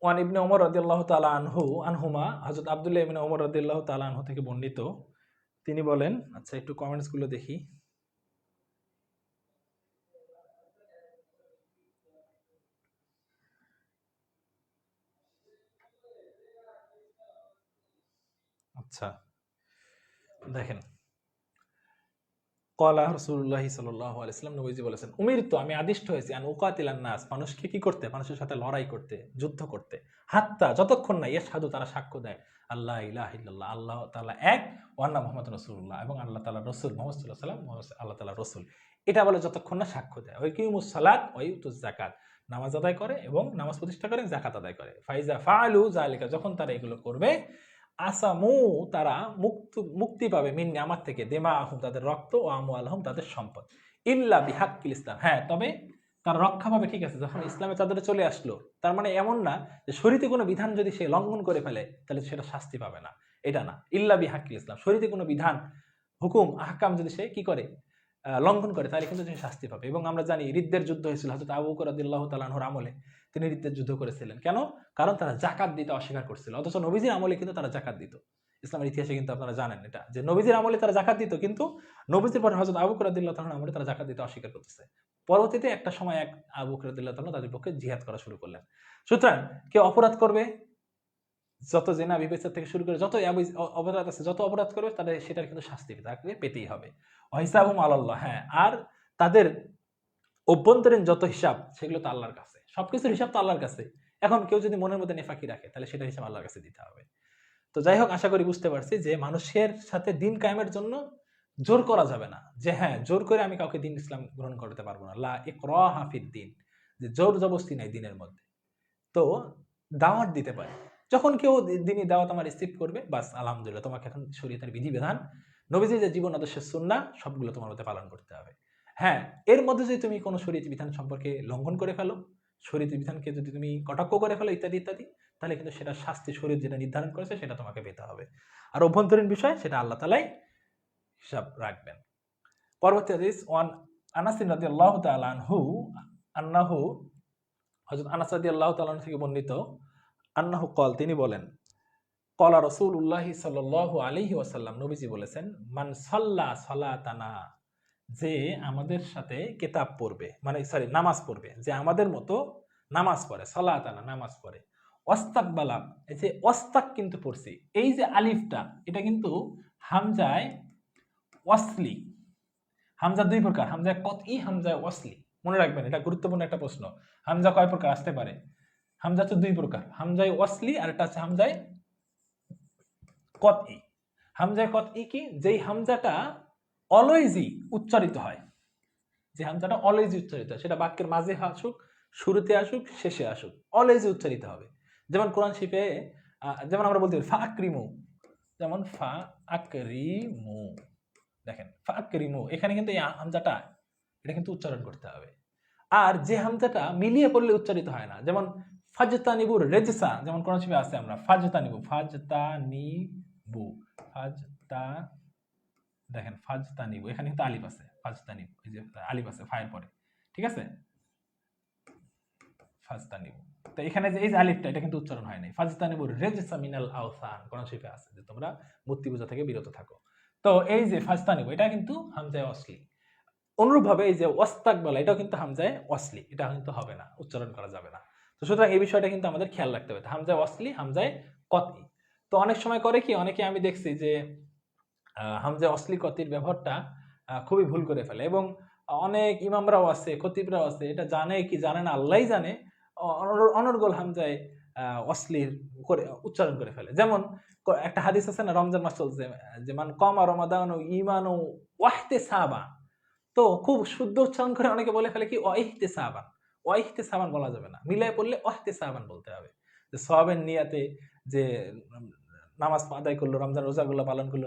ওয়ান ইবনে ওমর রাদিয়াল্লাহু তাআলা আনহুমা, হযরত আব্দুল্লাহ ইবনে ওমর রাদিয়াল্লাহু তাআলা আনহু থেকে বর্ণিত, তিনি বলেন, আচ্ছা একটু কমেন্টস গুলো দেখি। আচ্ছা দেখেন, ক্বালা রাসূলুল্লাহি সাল্লাল্লাহু আলাইহি ওয়াসাল্লাম, নবীজি বলেছেন, উমিরতু, আমি আদিষ্ট হয়েছি, আন উকাতিলান নাস, মানুষকে কি করতে, মানুষের সাথে লড়াই করতে, যুদ্ধ করতে, হাত্তা, যতক্ষণ না ইয়াশহাদু, তারা সাক্ষ্য দেয়, আল্লাহ ইলাহা ইল্লাল্লাহ, আল্লাহ তাআলা এক, ওয়া আন্না মুহাম্মাদুর রাসূলুল্লাহ, এবং আল্লাহ তাআলা রাসূল মুহাম্মদ সাল্লাল্লাহু আলাইহি ওয়াসাল্লাম আল্লাহ তাআলা রাসূল। এটা বলে যতক্ষণ না সাক্ষ্য দেয়। ওয়া ইকিমুস সালাত ওয়া ইউতুজ যাকাত, নামাজ আদায় করে এবং নামাজ প্রতিষ্ঠা করে, যাকাত আদায় করে। ফাইজা ফাআলু যালিকা, যখন তারা এগুলো করবে, আসামু, তারা মুক্তি পাবে, মিন্নি, আমার থেকে, দেমা আহম, তাদের রক্ত, ও আমু আলহম, তাদের সম্পদ, ইল্লা বিহাক্কিল ইসলাম, হ্যাঁ তবে তারা রক্ষা পাবে, ঠিক আছে, যখন ইসলামে তাদের চলে আসলো। তার মানে এমন না যে শরীয়তে কোনো বিধান যদি সে লঙ্ঘন করে ফেলে তাহলে সেটা শাস্তি পাবে না, এটা না। ইল্লা বিহাক্কিল ইসলাম, শরীয়তে কোনো বিধান, হুকুম, আহকাম যদি সে কি করে, লঙ্ঘন করে, তাহলে কিন্তু সে শাস্তি পাবে। এবং আমরা জানি রিদ্দের যুদ্ধ হয়েছিল হযরত আবু বকর রাদিয়াল্লাহু তাআলা আনহুর আমলে, তিনি রিদ্দের যুদ্ধ করেছিলেন। কেন? কারণ তারা যাকাত দিতে অস্বীকার করছিল। অথচ নবীজির আমলে কিন্তু তারা যাকাত দিত। ইসলামের ইতিহাসে কিন্তু আপনারা জানেন এটা, যে নবীজির আমলে তারা যাকাত দিত, কিন্তু নবীজির পর হযরত আবু বকর রাদিয়াল্লাহু তাআলার আমলে তারা যাকাত দিতে অস্বীকার করতেছে। পরবর্তীতে একটা সময় এক আবু বকর রাদিয়াল্লাহু তাআলা তাদের পক্ষে জিহাদ করা শুরু করলেন। সুতরাং কেউ অপরাধ করবে, যত জেনা বিবেচনা থেকে শুরু করে যত অপরাধ আছে, যত অপরাধ করবে তাদের সেটার কিন্তু শাস্তি তাকে পেতেই হবে। হিসাবুহুম আলাল্লাহ, হ্যাঁ, আর তাদের অভ্যন্তরীণ যত হিসাব, সেগুলো তো আল্লাহর কাছে, সবকিছুর হিসাব তো আল্লাহর কাছে। এখন কেউ যদি মনের মধ্যে নেফাকি রাখে, তাহলে সেটা হিসাব আল্লাহর কাছে দিতে হবে। তো যাই হোক, আশা করি বুঝতে পারছি যে মানুষের সাথে দিন কায়েমের জন্য জোর করা যাবে না, যে হ্যাঁ জোর করে আমি কাউকে দিন ইসলাম গ্রহণ করতে পারবো না, লা ইকরাহা ফিদ-দীন, যে জোর জবরদস্তি নাই দিনের মধ্যে। তো দাওয়াত দিতে পারে, যখন কেউ দিনী দাওয়াত আমার রিসিভ করবে, বাস আলহামদুলিল্লাহ, তোমাকে এখন শরীয়তের বিধিবিধান নবীজির যে জীবন আদর্শের সুন্নাহ সবগুলো তোমার মধ্যে পালন করতে হবে। হ্যাঁ, এর মধ্যে যদি তুমি কোনো শরীয়ত বিধান সম্পর্কে লঙ্ঘন করে ফেলো, শরীয়ত বিধানকে যদি তুমি কটাক্ষ করে ফেলো ইত্যাদি ইত্যাদি, তাহলে কিন্তু সেটা শাস্তি শরীয়ত যেটা নির্ধারণ করেছে সেটা তোমাকে পেতে হবে। আর অভ্যন্তরীণ বিষয় সেটা আল্লাহ তাআলাই হিসাব রাখবেন। পরবর্তী হাদিস ওয়ান আনাস রাদিয়াল্লাহু তাআলা আনহু আন্নাহু, হযরত আনাস রাদিয়াল্লাহু তাআলা থেকে বর্ণিত, আন্নাহু ক্বাল, তিনি বলেন, ক্বালা রাসূলুল্লাহ সাল্লাল্লাহু আলাইহি ওয়াসাল্লাম, নবীজি বলেছেন, মান সাল্লা সালাতানা, যে আমাদের সাথে কিতাব পড়বে, মানে সরি নামাজ পড়বে, যে আমাদের মতো নামাজ পড়ে, সালাতানা নামাজ পড়ে, ওয়াস্তাকবালা, এই যে ওয়াস্তাক কিন্তু পড়ছি, এই যে আলিফটা এটা কিন্তু হামজায় ওয়াসলি, হামজা দুই প্রকার, হামজায় কতই, হামজায় ওয়াসলি। মনে রাখবেন, এটা গুরুত্বপূর্ণ একটা প্রশ্ন। হামজা কয় প্রকার আসতে পারে? হামজা তো দুই প্রকার, হামজায় ওয়াসলি আর একটা আছে হামজায় কতই। হামজায় কতই কি? যেই হামজাটা অলওয়েজই উচ্চারিত হয়, যে হামজাটা অলওয়েজই উচ্চারিত হয়, সেটা বাক্যের মাঝে আসুক, শুরুতে আসুক, শেষে আসুক, অলওয়েজই উচ্চারিত হবে। যেমন কোরআন শরীফে যেমন আমরা বলতে পারি ফা আকরিমু, যেমন ফা আকরিমু, দেখেন ফা আকরিমু, এখানে কিন্তু এই হামজাটা এটা কিন্তু উচ্চারণ করতে হবে। আর যে হামজাটা মিলিয়ে পড়লে উচ্চারিত হয় না, যেমন ফাজতানিবুর রেজসা, যেমন কোরআন শরীফে আছে আমরা ফাজতানিবু, ফাজতানিবু, ফাজতা, দেখেন ফাজতানিবু, এখানে কিন্তু আলিফ আছে, ফাজতানিবু, এই যে আলিফ আছে ফায়ের পরে, ঠিক আছে, ফাজতানিবু। তো এখানে যে এই যে আলিফটা এটা কিন্তু উচ্চারণ হয় নাই। ফাজতানিবুর রেজসা মিনাল আওসান, কোরআন শরীফে আছে যে তোমরা মূর্তি পূজা থেকে বিরত থাকো। তো এই যে ফাজতানিবু এটা কিন্তু হামজায়ে ওয়াসলি। অনুরূপভাবে এই যে ওয়াস্তাকবালা এটাও কিন্তু হামজায়ে ওয়াসলি, এটা কিন্তু হবে না, উচ্চারণ করা যাবে না। তো সুতরাং এই বিষয়টা কিন্তু আমাদের খেয়াল রাখতে হবে, হামজায়ে ওয়াসলি, হামজায়ে কতই। তো অনেক সময় করে কি, অনেকে আমি দেখছি যে হামজায়ে ওয়াসলি কতির ব্যবহারটা খুবই ভুল করে ফেলে, এবং অনেক ইমামরাও আছে, খতিবরাও আছে, এটা জানে কি জানে না আল্লাহই জানে, অনর্গল হামজায়ে ওয়াসলির করে উচ্চারণ করে ফেলে। যেমন একটা হাদিস আছে না, রমজান মাস চলছে, যে মান কামা রমাদান ঈমানু ওয়াহতিসাবা, তো খুব শুদ্ধ উচ্চারণ করে অনেকে বলে ফেলে কি ওয়াইহতিসাবান, ওয়াইহতিসাবান বলা যাবে না, মিলায় পড়লে ওয়াহতিসাবান বলতে হবে, যে সওয়াবের নিয়াতে যে নামাজ আদায় করলো, রমজান রোজাগুলো পালন করলো,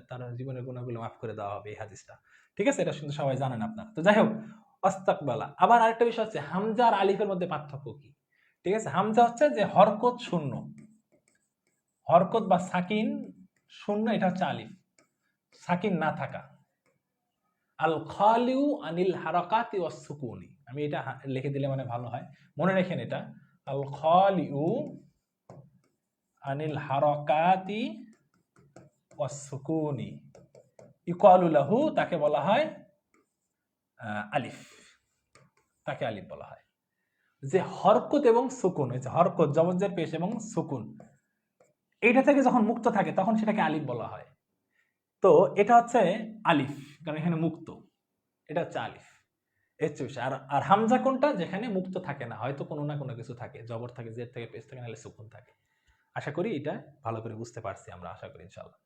তার জীবনের গুনাহগুলো মাফ করে দেওয়া হবে, এই হাদিসটা, ঠিক আছে, এটা কিন্তু সবাই জানেন আপনারা। তো যাই হোক, ওয়াস্তাকবালা। আবার আরেকটা বিষয় হচ্ছে হামজা আর আলিফের মধ্যে পার্থক্য কি, ঠিক আছে। হামজা হচ্ছে যে হরকত শূন্য, হরকত বা সাকিন শূন্য, এটা হচ্ছে আলিফ, সাকিন না থাকা। আল খালিউ আনিল হারাকাতি ওয়াস সুকুনি, আমি এটা লিখে দিলে মানে ভালো হয়, মনে রাখেন এটা, আল খালিউ আনিল হারাকাতি ওয়াস সুকুনি ইকালু লাহু, তাকে বলা হয় আলিফ, তাকে আলিফ বলা হয়। যে হরকত এবং সুকুন, এই যে হরকত জবরজের পেশ এবং সুকুন, এইটা থেকে যখন মুক্ত থাকে তখন সেটাকে আলিফ বলা হয়। তো এটা হচ্ছে আলিফ, কারণ এখানে মুক্ত, এটা হচ্ছে আলিফ, এর চেয়ে বেশি। আর হামজা কোনটা? যেখানে মুক্ত থাকে না, হয়তো কোনো না কোনো কিছু থাকে, জবর থাকে, জের থাকে, পেশ থাকে, নাহলে সুকুন থাকে। আশা করি এটা ভালো করে বুঝতে পারছি আমরা, আশা করি ইনশাআল্লাহ।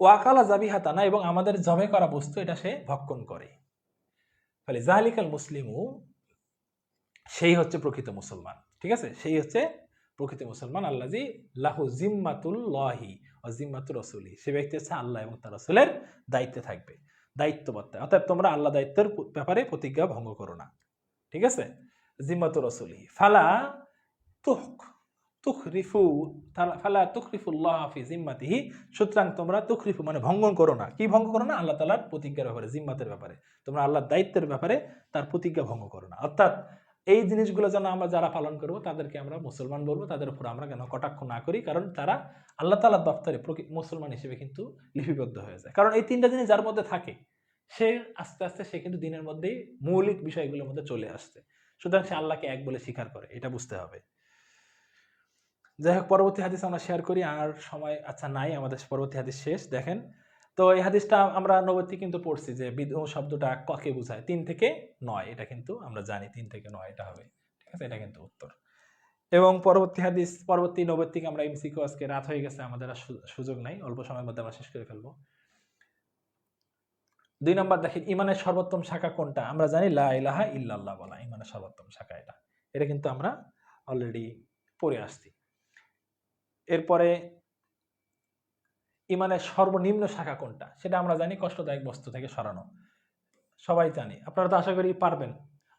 ওয়াকালা জাবিহাতানা, এবং আমাদের জবে করা বস্তু এটা সে ভক্ষণ করে। ফলে জালিকাল মুসলিমু, সেই হচ্ছে প্রকৃত মুসলমান, ঠিক আছে, সেই হচ্ছে প্রকৃত মুসলমান, আল্লাজি লাহু জিম্মাতুল্লাহি ওয়া জিম্মাতুর রাসূলি, সে ব্যক্তি হচ্ছে আল্লাহ এবং তার রাসূলের দায়িত্বে থাকবে, দায়িত্ববদ্ধ। অর্থাৎ তোমরা আল্লাহ দায়িত্বের ব্যাপারে প্রতিজ্ঞা ভঙ্গ করো না, ঠিক আছে। জিম্মাতুর রাসূলি ফালা তুখরিফু, ফালা তুখরিফুল্লাহ ফি জিম্মাতিহি, সুতরাং তোমরা তুখরিফু মানে ভঙ্গ করো না, কি ভঙ্গ করো না? আল্লাহ তাআলার প্রতিজ্ঞার ব্যাপারে, জিম্মাতের ব্যাপারে, তোমরা আল্লাহর দায়িত্বের ব্যাপারে তার প্রতিজ্ঞা ভঙ্গ করো না। অর্থাৎ এই জিনিসগুলো যেন আমরা যারা পালন করবো তাদেরকে আমরা মুসলমান বলবো, তাদের উপর আমরা কেন কটাক্ষ না করি, কারণ তারা আল্লাহ তাআলার দপ্তরে মুসলমান হিসেবে কিন্তু লিপিবদ্ধ হয়ে যায়। কারণ এই তিনটা জিনিস যার মধ্যে থাকে, সে আস্তে আস্তে সে কিন্তু দিনের মধ্যেই মৌলিক বিষয়গুলোর মধ্যে চলে আসছে, সুতরাং সে আল্লাহকে এক বলে স্বীকার করে, এটা বুঝতে হবে। যাই হোক, পরবর্তী হাদিস আমরা শেয়ার করি, আর সময় আচ্ছা নাই, আমাদের পরবর্তী হাদিস শেষ। দেখেন, তো এই হাদিসটা আমরা নবতী কিন্তু পড়ছি যে বিদউ শব্দটা কাকে বোঝায়, 3 থেকে 9, এটা কিন্তু আমরা জানি 3 থেকে 9 এটা হবে, ঠিক আছে, এটা কিন্তু উত্তর। এবং পরবর্তী হাদিস, পরবর্তী নবতীকে আমরা এমসিকিউ, আজকে রাত হয়ে গেছে, আমাদের আর সুযোগ নাই, অল্প সময়ের মধ্যে আমরা শেষ করে ফেলবো। 2 নম্বর দেখেন, ইমানের সর্বোত্তম শাখা কোনটা? আমরা জানি লা ইলাহা ইল্লাল্লাহ বলা ইমানের সর্বোত্তম শাখা, এটা কিন্তু আমরা অলরেডি পড়ে আসছি। এরপরে ইমানের সর্বনিম্ন শাখা কোনটা সেটা আমরা জানি, কষ্টদায়ক বস্তু থেকে সরানো, সবাই জানি। আপনারা তো আশা করি পারবেন।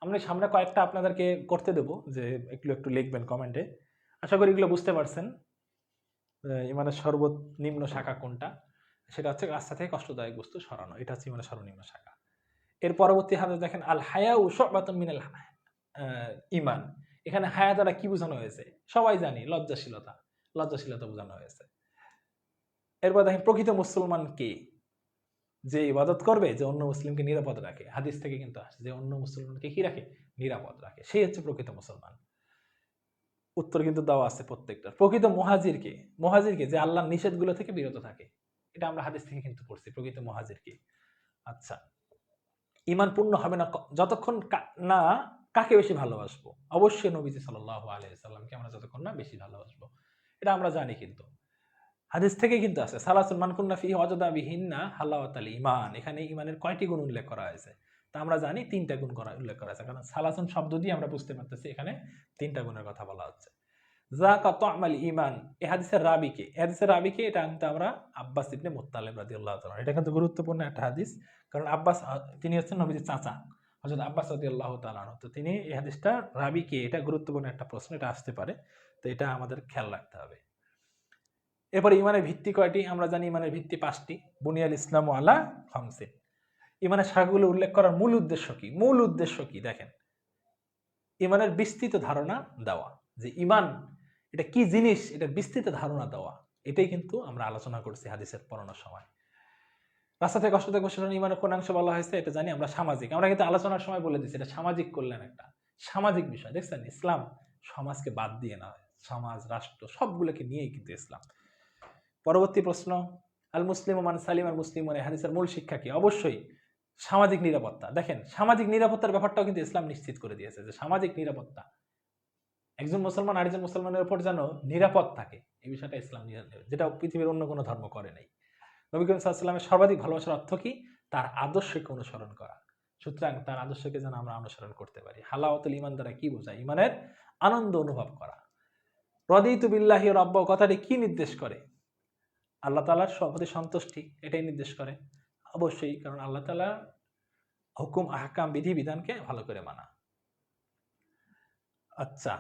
আমি সামনে কয়েকটা আপনাদেরকে করতে দেবো, যে একটু একটু লিখবেন কমেন্টে। আশা করি এগুলো বুঝতে পারছেন। ইমানের সর্বনিম্ন শাখা কোনটা, সেটা হচ্ছে রাস্তা থেকে কষ্টদায়ক বস্তু সরানো, এটা হচ্ছে ইমানের সর্বনিম্ন শাখা। এর পরবর্তী হাদিস দেখেন, আল হায়া শু'বাতুম মিনাল ইমান। এখানে হায়া দ্বারা কি বোঝানো হয়েছে সবাই জানি, লজ্জাশীলতা, লজ্জাশীলতা বোঝানো হয়েছে। এরপর দেখেন প্রকৃত মুসলমান কে, যে ইবাদত করবে, যে অন্য মুসলিমকে নিরাপদ রাখে। হাদিস থেকে কিন্তু আসে যে অন্য মুসলমানকে কি রাখে, নিরাপদ রাখে, সেই হচ্ছে প্রকৃত মুসলমান। উত্তর কিন্তু দেওয়া আছে প্রত্যেকটা। প্রকৃত মুহাজিরকে, মুহাজিরকে যে আল্লাহর নিষেধগুলো থেকে বিরত থাকে, এটা আমরা হাদিস থেকে কিন্তু পড়ছি, প্রকৃত মুহাজিরকে। আচ্ছা, ঈমান পূর্ণ হবে না যতক্ষণ না কাকে বেশি ভালোবাসবো, অবশ্যই নবীজি সাল্লাল্লাহু আলাইহি সাল্লামকে আমরা যতক্ষণ না বেশি ভালোবাসবো, এটা আমরা জানি। কিন্তু হাদিস থেকে কিন্তু আছে, সালাসুন মান কুন্না ফিহি ওয়াজাদা বিহিন্না হালাওয়াতাল ঈমান। এখানে ঈমানের কয়টি গুণ উল্লেখ করা হয়েছে, তা আমরা জানি 3টা গুণ উল্লেখ করা হয়েছে, কারণ সালাসুন শব্দ দিয়ে আমরা বুঝতে পারতেছি এখানে 3টা গুণের কথা বলা হচ্ছে। যাকা তু'মাল ঈমান, এই হাদিসের রাবীকে, এই হাদিসের রাবীকে, এটা কিন্তু আমরা আব্বাস ইবনে মুত্তালিব রাদিয়াল্লাহু তাআলা, এটা কিন্তু গুরুত্বপূর্ণ একটা হাদিস, কারণ আব্বাস তিনি হচ্ছেন নবীজির চাচা, হযরত আব্বাস রাদিয়াল্লাহু তাআলা। তো তিনি এই হাদিসটা রাবীকে, এটা গুরুত্বপূর্ণ একটা প্রশ্ন, এটা আসতে পারে, তো এটা আমাদের খেয়াল রাখতে হবে। এরপরে ইমানের ভিত্তি কয়টি, আমরা জানি ইমানের ভিত্তি 5টি। বুনিয়াল ইসলামু আলা খামসিন। ইমানের শাখাগুলো উল্লেখ করার মূল উদ্দেশ্য কি, মূল উদ্দেশ্য কি দেখেন, ইমানের বিস্তৃত ধারণা দেওয়া, যে ইমান এটা কি জিনিস, এটা বিস্তৃত ধারণা দেওয়া, এটাই কিন্তু আমরা আলোচনা করছি হাদিসের পড়ানোর সময়। রাস্তা থেকে কষ্টদায়ক বস্তু সরানো ইমানের কোন অংশ বলা হয়েছে, এটা জানি আমরা সামাজিক, আমরা কিন্তু আলোচনার সময় বলে দিচ্ছি এটা সামাজিক কল্যাণ, একটা সামাজিক বিষয়। দেখছেন, ইসলাম সমাজকে বাদ দিয়ে না, সমাজ রাষ্ট্র সবগুলোকে নিয়েই কিন্তু ইসলাম। পরবর্তী প্রশ্ন, আল মুসলিম মান সালিম আল মুসলিম, হাদিসের মূল শিক্ষা কি, অবশ্যই সামাজিক নিরাপত্তা। দেখেন, সামাজিক নিরাপত্তার ব্যাপারটাও কিন্তু ইসলাম নিশ্চিত করে দিয়েছে, যে সামাজিক নিরাপত্তা, একজন মুসলমান আরেকজন মুসলমানের উপর যেন নিরাপদ থাকে, এই বিষয়টা ইসলাম, যেটা পৃথিবীর অন্য কোনো ধর্ম করে নাই। নবী করিম সাল্লাল্লাহু আলাইহি ওয়াসাল্লামের সর্বাধিক ভালোবাসার অর্থ কি, তার আদর্শকে অনুসরণ করা। সুতরাং তার আদর্শকে যেন আমরা অনুসরণ করতে পারি। হালাওয়াতুল ঈমান দ্বারা কি বোঝায়, ঈমানের আনন্দ অনুভব করা। রাদিতু বিল্লাহি রাব্বা কথাটি কি নির্দেশ করে, আল্লাহ তাআলার প্রতি সন্তুষ্টি, এটাই নির্দেশ করে অবশ্যই, কারণ আল্লাহ তাআলা হুকুম আহকাম বিধি বিধানকে ভালো করে মানা। আচ্ছা,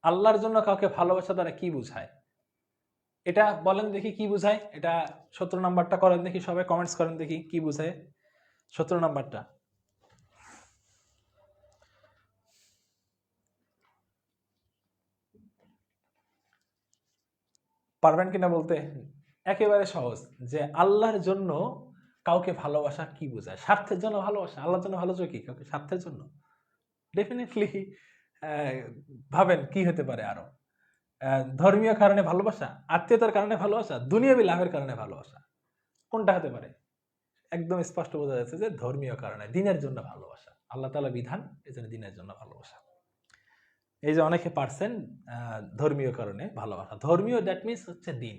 আল্লাহর জন্য কাউকে ভালোবাসা দ্বারা কি বোঝায়, এটা বলেন দেখি কি বোঝায়, এটা 17 নাম্বারটা করেন দেখি, সবাই কমেন্টস করেন দেখি কি বোঝায় 17 নাম্বারটা। পারবেন কিনা বলতে, একেবারে সহজ, যে আল্লাহর জন্য কাউকে ভালোবাসা কি বোঝায়, স্বার্থের জন্য ভালোবাসা, আল্লাহর জন্য ভালোবাসা কি, কাউকে স্বার্থের জন্য, ডেফিনেটলি ভাবেন কি হতে পারে আরো, ধর্মীয় কারণে ভালোবাসা, আত্মীয়তার কারণে ভালোবাসা, দুনিয়াবি লাভের কারণে ভালোবাসা, কোনটা হতে পারে, একদম স্পষ্ট বোঝা যাচ্ছে যে ধর্মীয় কারণে, দিনের জন্য ভালোবাসা, আল্লাহ তাআলা বিধান, এজন্য দিনের জন্য ভালোবাসা। এই যে অনেকে পারছেন ধর্মীয় কারণে ভালোবাসা, ধর্মীয় দ্যাট মিনস হচ্ছে দিন,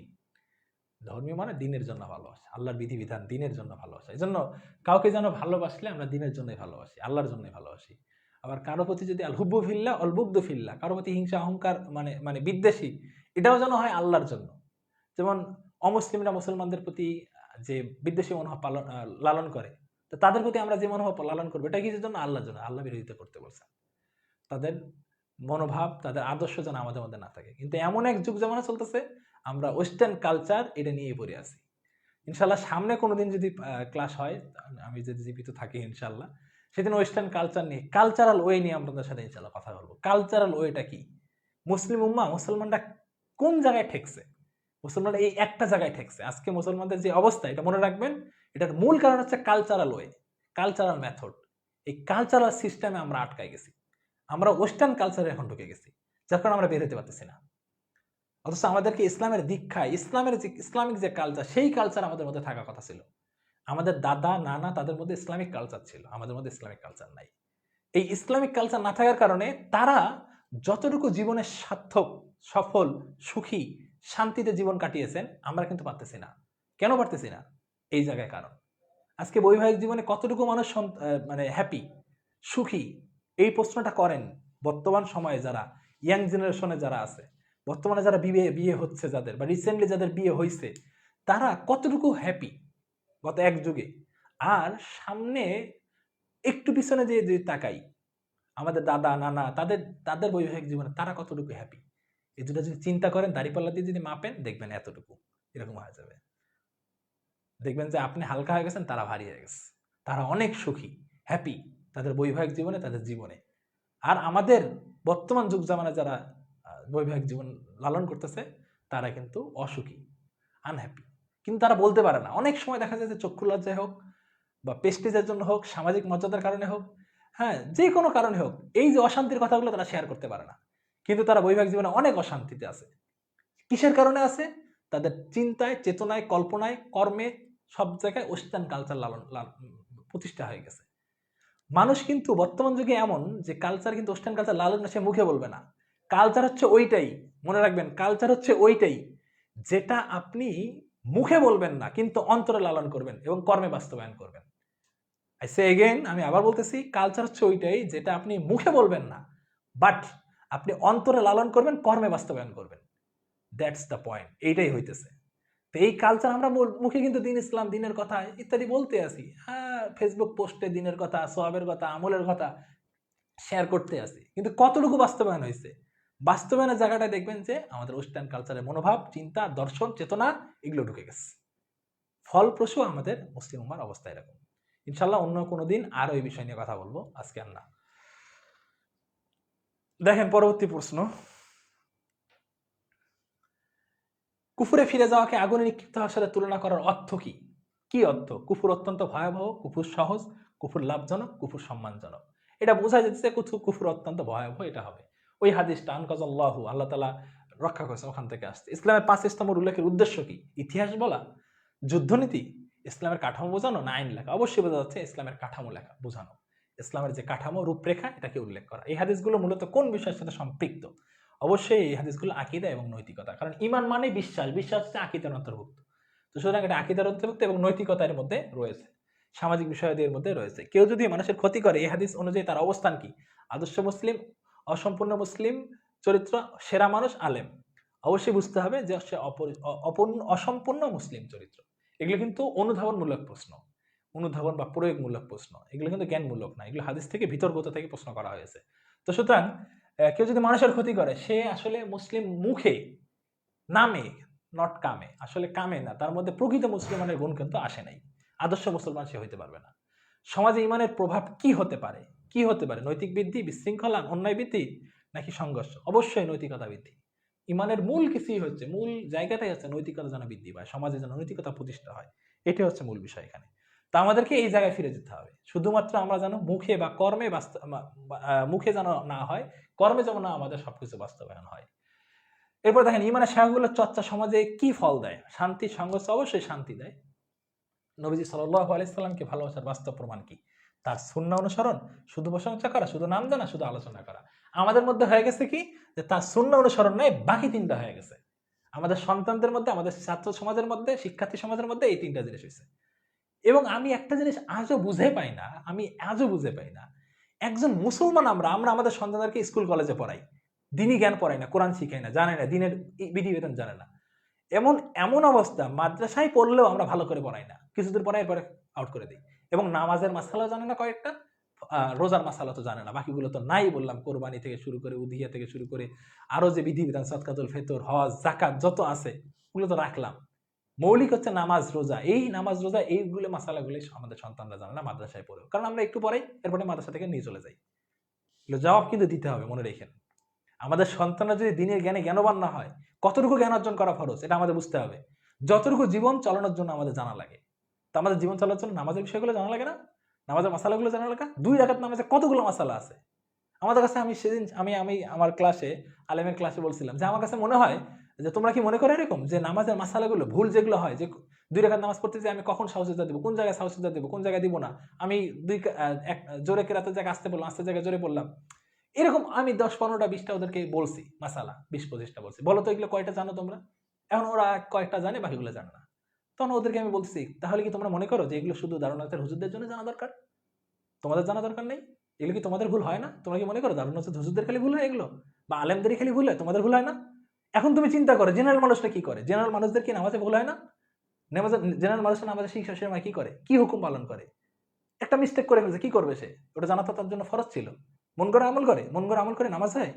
ধর্মীয় মানে দিনের জন্য ভালোবাসা, আল্লাহর বিধিবিধান দিনের জন্য ভালোবাসা। এই জন্য কাউকে যেন ভালোবাসলে আমরা দিনের জন্যই ভালোবাসি, আল্লাহর জন্যই ভালোবাসি। আবার কারো প্রতি যদি আল হুব্বু ফিল্লাহ অল বুগদু ফিল্লাহ, কারো প্রতি হিংসা অহংকার মানে মানে বিদ্বেষী, এটাও যেন হয় আল্লাহর জন্য। যেমন অমুসলিমরা মুসলমানদের প্রতি যে বিদ্বেষী মনোভাব লালন করে, তো তাদের প্রতি আমরা যে মনোভাব লালন করবো, এটা কিসের জন্য, আল্লাহর জন্য, আল্লাহ বিরোধিতা করতে বলছেন। তাদের মনোভাব, তাদের আদর্শ যেন আমাদের মধ্যে না থাকে। কিন্তু এমন এক যুগ জামানা চলতেছে, আমরা ওয়েস্টার্ন কালচার এটা নিয়ে পড়ে আছি। ইনশাল্লাহ সামনে কোনোদিন যদি ক্লাস হয়, আমি যদি জীবিত থাকি ইনশাল্লাহ, সেদিন ওয়েস্টার্ন কালচার নিয়ে, কালচারাল ওয়ে নিয়ে আপনাদের সাথে ইনশাল্লাহ কথা বলবো। কালচারাল ওয়েটা কি, মুসলিম উম্মাহ, মুসলমানরা কোন জায়গায় ঠেকছে, মুসলমানরা এই একটা জায়গায় ঠেকছে। আজকে মুসলমানদের যে অবস্থা, এটা মনে রাখবেন, এটার মূল কারণ হচ্ছে কালচারাল ওয়ে, কালচারাল মেথড। এই কালচারাল সিস্টেমে আমরা আটকাই গেছি, আমরা ওয়েস্টার্ন কালচারে এখন ঢুকে গেছি, যার কারণে আমরা বের হতে পারতেছি না। অথচ আমাদেরকে ইসলামের দীক্ষায়, ইসলামের যে ইসলামিক যে কালচার, সেই কালচার আমাদের মধ্যে থাকার কথা ছিল। আমাদের দাদা নানা তাদের মধ্যে ইসলামিক কালচার ছিল, আমাদের মধ্যে ইসলামিক কালচার নাই। এই ইসলামিক কালচার না থাকার কারণে তারা যতটুকু জীবনে সার্থক, সফল, সুখী, শান্তিতে জীবন কাটিয়েছেন, আমরা কিন্তু পারতেছি না। কেন পারতেছি না, এই জায়গায় কারণ। আজকে বৈবাহিক জীবনে কতটুকু মানুষ মানে হ্যাপি, সুখী, এই প্রশ্নটা করেন বর্তমান সময়ে যারা ইয়াং জেনারেশনে যারা আছে, বর্তমানে যারা বিয়ে বিয়ে হচ্ছে যাদের, বা রিসেন্টলি যাদের বিয়ে হয়েছে, তারা কতটুকু হ্যাপি গত এক যুগে। আর সামনে একটু পিছনে যে যে তাকাই, আমাদের দাদা নানা, তাদের তাদের বৈবাহিক জীবনে তারা কতটুকু হ্যাপি, এই দুটো যদি চিন্তা করেন, দাঁড়িপাল্লা দিয়ে যদি মাপেন, দেখবেন এতটুকু, এরকম হয়ে যাবে। দেখবেন যে আপনি হালকা হয়ে গেছেন, তারা ভারী হয়ে গেছে। তারা অনেক সুখী, হ্যাপি তাদের বৈবাহিক জীবনে, তাদের জীবনে। আর আমাদের বর্তমান যুগ জামানা যারা বৈবাহিক জীবন লালন করতেছে, তারা কিন্তু অসুখী, আনহ্যাপি। কিন্তু তারা বলতে পারে না। অনেক সময় দেখা যায় যে চক্ষু লজ্জায় হোক, বা পেস্টিজের জন্য হোক, সামাজিক মর্যাদার কারণে হোক, হ্যাঁ, যে কোনো কারণে হোক, এই যে অশান্তির কথাগুলো তারা শেয়ার করতে পারে না। কিন্তু তারা বৈবাহিক জীবনে অনেক অশান্তিতে আছে। কিসের কারণে আছে? তাদের চিন্তায়, চেতনায়, কল্পনায়, কর্মে, সব জায়গায় ওয়েস্টার্ন কালচার প্রতিষ্ঠা হয়ে গেছে। মানুষ কিন্তু বর্তমান যুগে এমন যে কালচার কিন্তু ওয়েস্টার্ন কালচার লালন সে মুখে বলবে না। কালচার হচ্ছে ওইটাই, মনে রাখবেন, কালচার হচ্ছে ওইটাই যেটা আপনি মুখে বলবেন না, কিন্তু অন্তরে লালন করবেন এবং কর্মে বাস্তবায়ন করবেন। আই সে এগেইন, আমি আবার বলতেছি, কালচার হচ্ছে ওইটাই যেটা আপনি মুখে বলবেন না, বাট আপনি অন্তরে লালন করবেন, কর্মে বাস্তবায়ন করবেন। দ্যাটস দ্য পয়েন্ট, এইটাই হইতেছে। তো এই কালচার আমরা মুখে কিন্তু দিন ইসলাম, দিনের কথা ইত্যাদি বলতে আসি, হ্যাঁ, ফেসবুক পোস্টে দিনের কথা, সোয়াবের কথা, আমলের কথা শেয়ার করতে আসি, কিন্তু কতটুকু বাস্তবায়ন হয়েছে? বাস্তবায়নের জায়গাটা দেখবেন যে আমাদের ওয়েস্টার্ন কালচারের মনোভাব, চিন্তা, দর্শন, চেতনা এগুলো ঢুকে গেছে। ফলপ্রসূ আমাদের মুসলিম উম্মার অবস্থা এরকম। ইনশাল্লাহ অন্য কোনো দিন আরো এই বিষয় নিয়ে কথা বলবো, আজকে আর না। দেখেন পরবর্তী প্রশ্ন, কুফুরে ফিরে যাওয়াকে আগুনে নিক্ষিপ্ত হওয়ার সাথে তুলনা করার অর্থ কি? কি অর্থ? কুফুর অত্যন্ত ভয়াবহ, কুফুর সহজ, কুফুর লাভজনক, কুফুর সম্মানজনক। এটা বোঝা যাচ্ছে কুফুর অত্যন্ত ভয়াবহ, এটা হবে। ওই হাদিসটা আনকাজাল্লাহু, আল্লাহ তাআলা রক্ষা করেছে, ওখান থেকে আসছে। ইসলামের 5 স্তম্ভের উল্লেখের উদ্দেশ্য কি? ইতিহাস বলা, যুদ্ধনীতি, ইসলামের কাঠামো বোঝানো, না আইন লেখা? অবশ্যই বোঝা যাচ্ছে ইসলামের কাঠামো লেখা বোঝানো, ইসলামের যে কাঠামো, রূপরেখা, এটাকে উল্লেখ করা। এই হাদিসগুলো মূলত কোন বিষয়ের সাথে সম্পৃক্ত? অবশ্যই এই হাদিসগুলো আকীদা এবং নৈতিকতা। কারণ ঈমান মানে বিশ্বাস, বিশ্বাস হচ্ছে আকীদার অন্তর্ভুক্ত। তো সুতরাং এটা আকীদার অন্তর্ভুক্ত এবং নৈতিকতার মধ্যে রয়েছে, সামাজিক বিষয়াদির মধ্যে রয়েছে। কেউ যদি মানুষের ক্ষতি করে, এই হাদিস অনুযায়ী তার অবস্থান কি? আদর্শ মুসলিম, অসম্পূর্ণ মুসলিম চরিত্র, সেরা মানুষ, আলেম? অবশ্যই বুঝতে হবে যে সে অসম্পূর্ণ মুসলিম চরিত্র। এগুলো কিন্তু অনুধাবনমূলক প্রশ্ন, অনুধাবন বা প্রয়োগমূলক প্রশ্ন, এগুলো কিন্তু জ্ঞানমূলক না। এগুলো হাদিস থেকে, বিতর্কত থেকে প্রশ্ন করা হয়েছে। তো সুতরাং কেউ যদি মানুষের ক্ষতি করে, সে আসলে মুসলিম মুখে, নামে, নট কামে, আসলে কামে না, তার মধ্যে প্রকৃত মুসলমানের গুণ কিন্তু আসে নাই। আদর্শ মুসলমান সে হইতে পারবে না। সমাজে ইমানের প্রভাব কি হতে পারে? কি হতে পারে? নৈতিক বৃদ্ধি, বিশৃঙ্খলা, অন্যায় বৃদ্ধি, নাকি সংঘর্ষ? অবশ্যই নৈতিকতা বৃদ্ধি। ইমানের মূল কিছুই হচ্ছে, মূল জায়গাটাই হচ্ছে নৈতিকতা যেন বৃদ্ধি পায়, সমাজে যেন নৈতিকতা প্রতিষ্ঠা হয়, এটাই হচ্ছে মূল বিষয় এখানে। তা আমাদেরকে এই জায়গায় ফিরে যেতে হবে। শুধুমাত্র আমরা যেন মুখে বা কর্মে মুখে যেন না হয়, কর্মে যেন না আমাদের সবকিছু বাস্তবায়ন হয়। এরপর দেখেন, ইমানের শাখাগুলোর চর্চা সমাজে কি ফল দেয়? শান্তি, সংঘর্ষ? অবশ্যই শান্তি দেয়। নবীজি সাল্লাল্লাহু আলাইহি সাল্লামকে ভালোবাসার বাস্তব প্রমাণ কি? তার সুন্নাহ অনুসরণ, শুধু প্রশংসা করা, শুধু নাম জানা, শুধু আলোচনা করা। আমাদের মধ্যে হয়ে গেছে কি, যে তার সুন্নাহ অনুসরণ নয়, বাকি তিনটা হয়ে গেছে। আমাদের সন্তানদের মধ্যে, আমাদের ছাত্র সমাজের মধ্যে, শিক্ষার্থী সমাজের মধ্যে এই তিনটা জিনিস হয়েছে। এবং আমি একটা জিনিস আজও বুঝে পাই না, একজন মুসলমান আমরা আমাদের সন্তানদেরকে স্কুল কলেজে পড়াই, দিনই জ্ঞান পড়াই না, কোরআন শিখাই না, জানে না, দিনের বিধিবিধান জানে না। এমন এমন অবস্থা, মাদ্রাসায় পড়লেও আমরা ভালো করে পড়াই না, কিছুদিন পরে এরপরে আউট করে দিই। এবং নামাজের মাসালা জানে না কয়েকটা, রোজার মাসালা তো জানে না, বাকিগুলো তো নাই বললাম, কোরবানি থেকে শুরু করে, উদিয়া থেকে শুরু করে, আরো যে বিধিবিধান, সদকাতুল ফিতর, হজ, যাকাত যত আছে, ওগুলো তো রাখলাম। মৌলিক হচ্ছে নামাজ, রোজা। এই নামাজ, রোজা, এইগুলো মাসালাগুলো আমাদের সন্তানরা জানে না মাদ্রাসায় পড়েও, কারণ আমরা একটু পরেই এরপরে মাদ্রাসা থেকে নিয়ে চলে যাই। জবাব কিন্তু দিতে হবে, মনে রেখেন। আমাদের সন্তানরা যদি দিনের জ্ঞানে জ্ঞানবান না হয়, কতটুকু জ্ঞান অর্জন করা ফরজ এটা আমাদের বুঝতে হবে। যতটুকু জীবন চালানোর জন্য আমাদের জানা লাগে, তো আমাদের জীবন চালানোর জন্য নামাজের বিষয়গুলো জানা লাগে না? নামাজের মাসালাগুলো জানা লাগে? 2 রাকাত নামাজে কতগুলো মাসালা আছে আমাদের কাছে। আমি সেদিন আমি আমার ক্লাসে, আলেমের ক্লাসে বলছিলাম যে আমার কাছে মনে হয় যে তোমরা কি মনে করো এরকম যে নামাজের মাসালাগুলো ভুল যেগুলো হয়, যে 2 রাকাত নামাজ পড়তে যে আমি কখন সাউসিদা দেবো, কোন জায়গায় সাউসিদা দেবো, কোন জায়গায় দিব না, আমি জোরে কেরাতের জায়গায় আসতে বললাম, আস্তে জায়গায় জোরে পড়লাম, এরকম আমি 10-15টা 20টা ওদেরকে বলছি মাসালা, 20-25টা বলছি, বলো তো এগুলো কয়টা জানো তোমরা? এখন ওরা কয়েকটা জানে, বাকিগুলো জানে না। তখন ওদেরকে আমি বলছি, তাহলে কি তোমরা মনে করো যে এগুলো শুধু দারুনাথের হুজুরদের জন্য জানা দরকার, তোমাদের জানা দরকার নেই? এগুলো কি তোমাদের ভুল হয় না? তোমরা কি মনে করো দারুনাথের হুজুরদের খালি ভুল হয় এগুলো, বা আলেমদেরই খালি ভুল হয়, তোমাদের ভুল হয় না? এখন তুমি চিন্তা করো জেনারেল মানুষটা কি করে? জেনারেল মানুষদের কি নামাজে ভুল হয় না? জেনারেল মানুষরা নামাজে শিখার সময় কি করে? কি হুকুম পালন করে? একটা মিস্টেক করে ফেলছে, কি করবে সে? ওটা জানা তো তার জন্য ফরজ ছিল। মন গড়া আমল করে? মন গড়া আমল করে নামাজ হয়?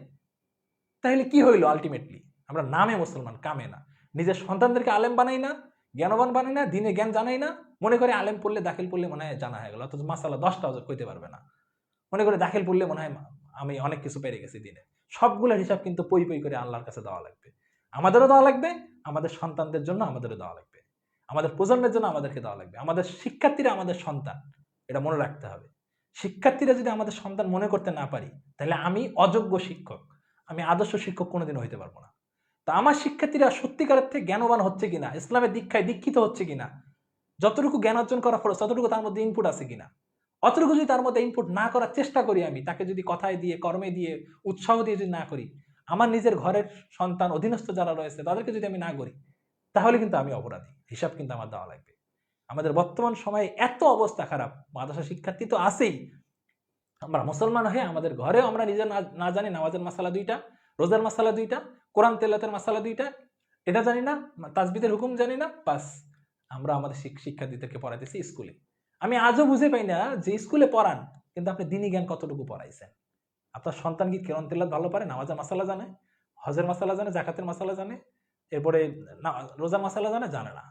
তাহলে কি হইল আল্টিমেটলি? আমরা নামে মুসলমান, কামে না। নিজের সন্তানদেরকে আলেম বানাই না, জ্ঞানবান বানাই না, দ্বীনে জ্ঞান জানাই না। মনে করে আলেম পড়লে, দাখিল পড়লে মনে হয় জানা হয়ে গেল। অথচ মাসালা ১০ টাও কইতে পারবে না। মনে করে দাখিল পড়লে মনে হয় আমি অনেক কিছু পেরে গেছি দিনে। সবগুলোর হিসাব কিন্তু পই, পই করে আল্লাহর কাছে দেওয়া লাগবে। আমাদেরও দেওয়া লাগবে, আমাদের সন্তানদের জন্য আমাদেরও দেওয়া লাগবে। আমাদের প্রজন্মের জন্য আমাদেরকে দেওয়া লাগবে। আমাদের শিক্ষার্থীরা আমাদের সন্তান। এটা মনে রাখতে হবে। শিক্ষার্থীরা যদি আমাদের সন্তান মনে করতে না পারি, তাহলে আমি অযোগ্য শিক্ষক। আমি আদর্শ শিক্ষক কোনোদিনও হইতে পারবো না। তো আমার শিক্ষার্থীরা সত্যিকারের থেকে জ্ঞানবান হচ্ছে কিনা, ইসলামের দীক্ষায় দীক্ষিত হচ্ছে কিনা, যতটুকু জ্ঞান অর্জন করা খরচ ততটুকু তার মধ্যে ইনপুট আছে কিনা, অতটুকু যদি তার মধ্যে ইনপুট না করার চেষ্টা করি, আমি তাকে যদি কথায় দিয়ে, কর্মে দিয়ে, উৎসাহ দিয়ে যদি না করি, আমার নিজের ঘরের সন্তান, অধীনস্থ যারা রয়েছে তাদেরকে যদি আমি না করি, তাহলে কিন্তু আমি অপরাধী। হিসাব কিন্তু আমার দেওয়া লাগবে। আমাদের বর্তমান সময়ে এত অবস্থা খারাপ, মাদ্রাসা শিক্ষার্থী তো আছেই, আমরা মুসলমান হয়ে আমাদের ঘরেও আমরা নিজে না জানি নামাজের মাসালা ২টা, রোজার মাসালা ২টা, কোরআন তেলাওয়াতের মাসালা ২টা, এটা জানি না, তাসবিদের হুকুম জানি না, বাস আমরা আমাদের শিক্ষার্থীদেরকে পড়াইতেছি স্কুলে। আমি আজও বুঝে পাই না যে স্কুলে পড়ান, কিন্তু আপনি দ্বীনি জ্ঞান কতটুকু পড়াইছেন? আপনার সন্তান কি কোরআন তেলাওয়াত ভালো পারে? নামাজের মাসালা জানে? হজের মাসালা জানে? জাকাতের মাসালা জানে? এরপরে রোজার মাসালা জানে? জানে না।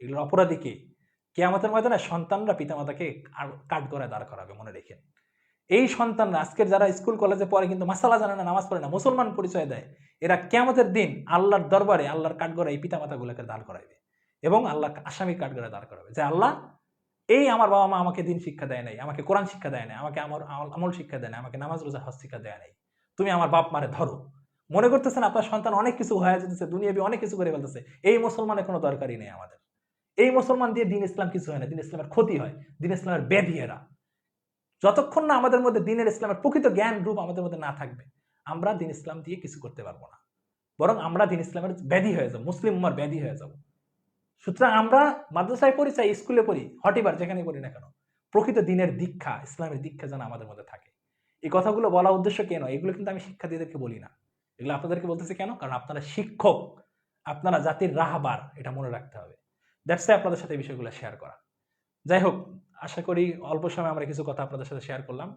এগুলোর অপরাধী কে? কিয়ামতের ময়দানে সন্তানরা পিতামাতাকে কাঠগড়ায় দাঁড় করাবে, মনে রেখেন। এই সন্তানরা আজকের যারা স্কুল কলেজে পড়ে কিন্তু মাসালা জানে না, নামাজ পড়ে না, মুসলমান পরিচয় দেয়, এরা কিয়ামতের দিন আল্লাহর দরবারে, আল্লাহর কাঠগড়ায় এই পিতামাতাগুলোকে দাঁড় করাইবে এবং আল্লাহ আসামি কাঠগড়ায় দাঁড় করাবে যে আল্লাহ, এই আমার বাবা মা আমাকে দিন শিক্ষা দেয় নাই, আমাকে কোরআন শিক্ষা দেয় নাই, আমাকে আমার আমল শিক্ষা দেয় নাই, আমাকে নামাজ রোজা হজ শিক্ষা দেয় নাই, তুমি আমার বাপ মারে ধরো। মনে করতেছেন আপনার সন্তান অনেক কিছু হয়ে যেতেছে, দুনিয়াবি অনেক কিছু করে ফেলতেছে, এই মুসলমানের কোনো দরকারই নেই আমাদের। এই মুসলমান দিয়ে দিন ইসলাম কিছু হয় না, দিন ইসলামের ক্ষতি হয়, দিন ইসলামের ব্যাধি এরা। যতক্ষণ না আমাদের মধ্যে দিনের ইসলামের প্রকৃত জ্ঞান রূপ আমাদের মধ্যে না থাকবে, আমরা দিন ইসলাম দিয়ে কিছু করতে পারবো না, বরং আমরা দিন ইসলামের ব্যাধি হয়ে যাবো, মুসলিম উম্মার ব্যাধি হয়ে যাবো। সুতরাং আমরা মাদ্রাসায় পড়ি, চাই স্কুলে পড়ি, হটিবার যেখানে পড়ি না কেন, প্রকৃত দিনের দীক্ষা, ইসলামের দীক্ষা যেন আমাদের মধ্যে থাকে। এই কথাগুলো বলা উদ্দেশ্য কেন, এগুলো কিন্তু আমি শিক্ষার্থীদেরকে বলি না, এগুলো আপনাদেরকে বলতেছি কেন, কারণ আপনারা শিক্ষক, আপনারা জাতির রাহবার, এটা মনে রাখতে হবে। দ্যাটস ওয়াই আপনাদের সাথে এই বিষয়গুলো শেয়ার করা। যাই হোক, আশা করি অল্প সময় আমরা কিছু কথা আপনাদের সাথে শেয়ার করলাম।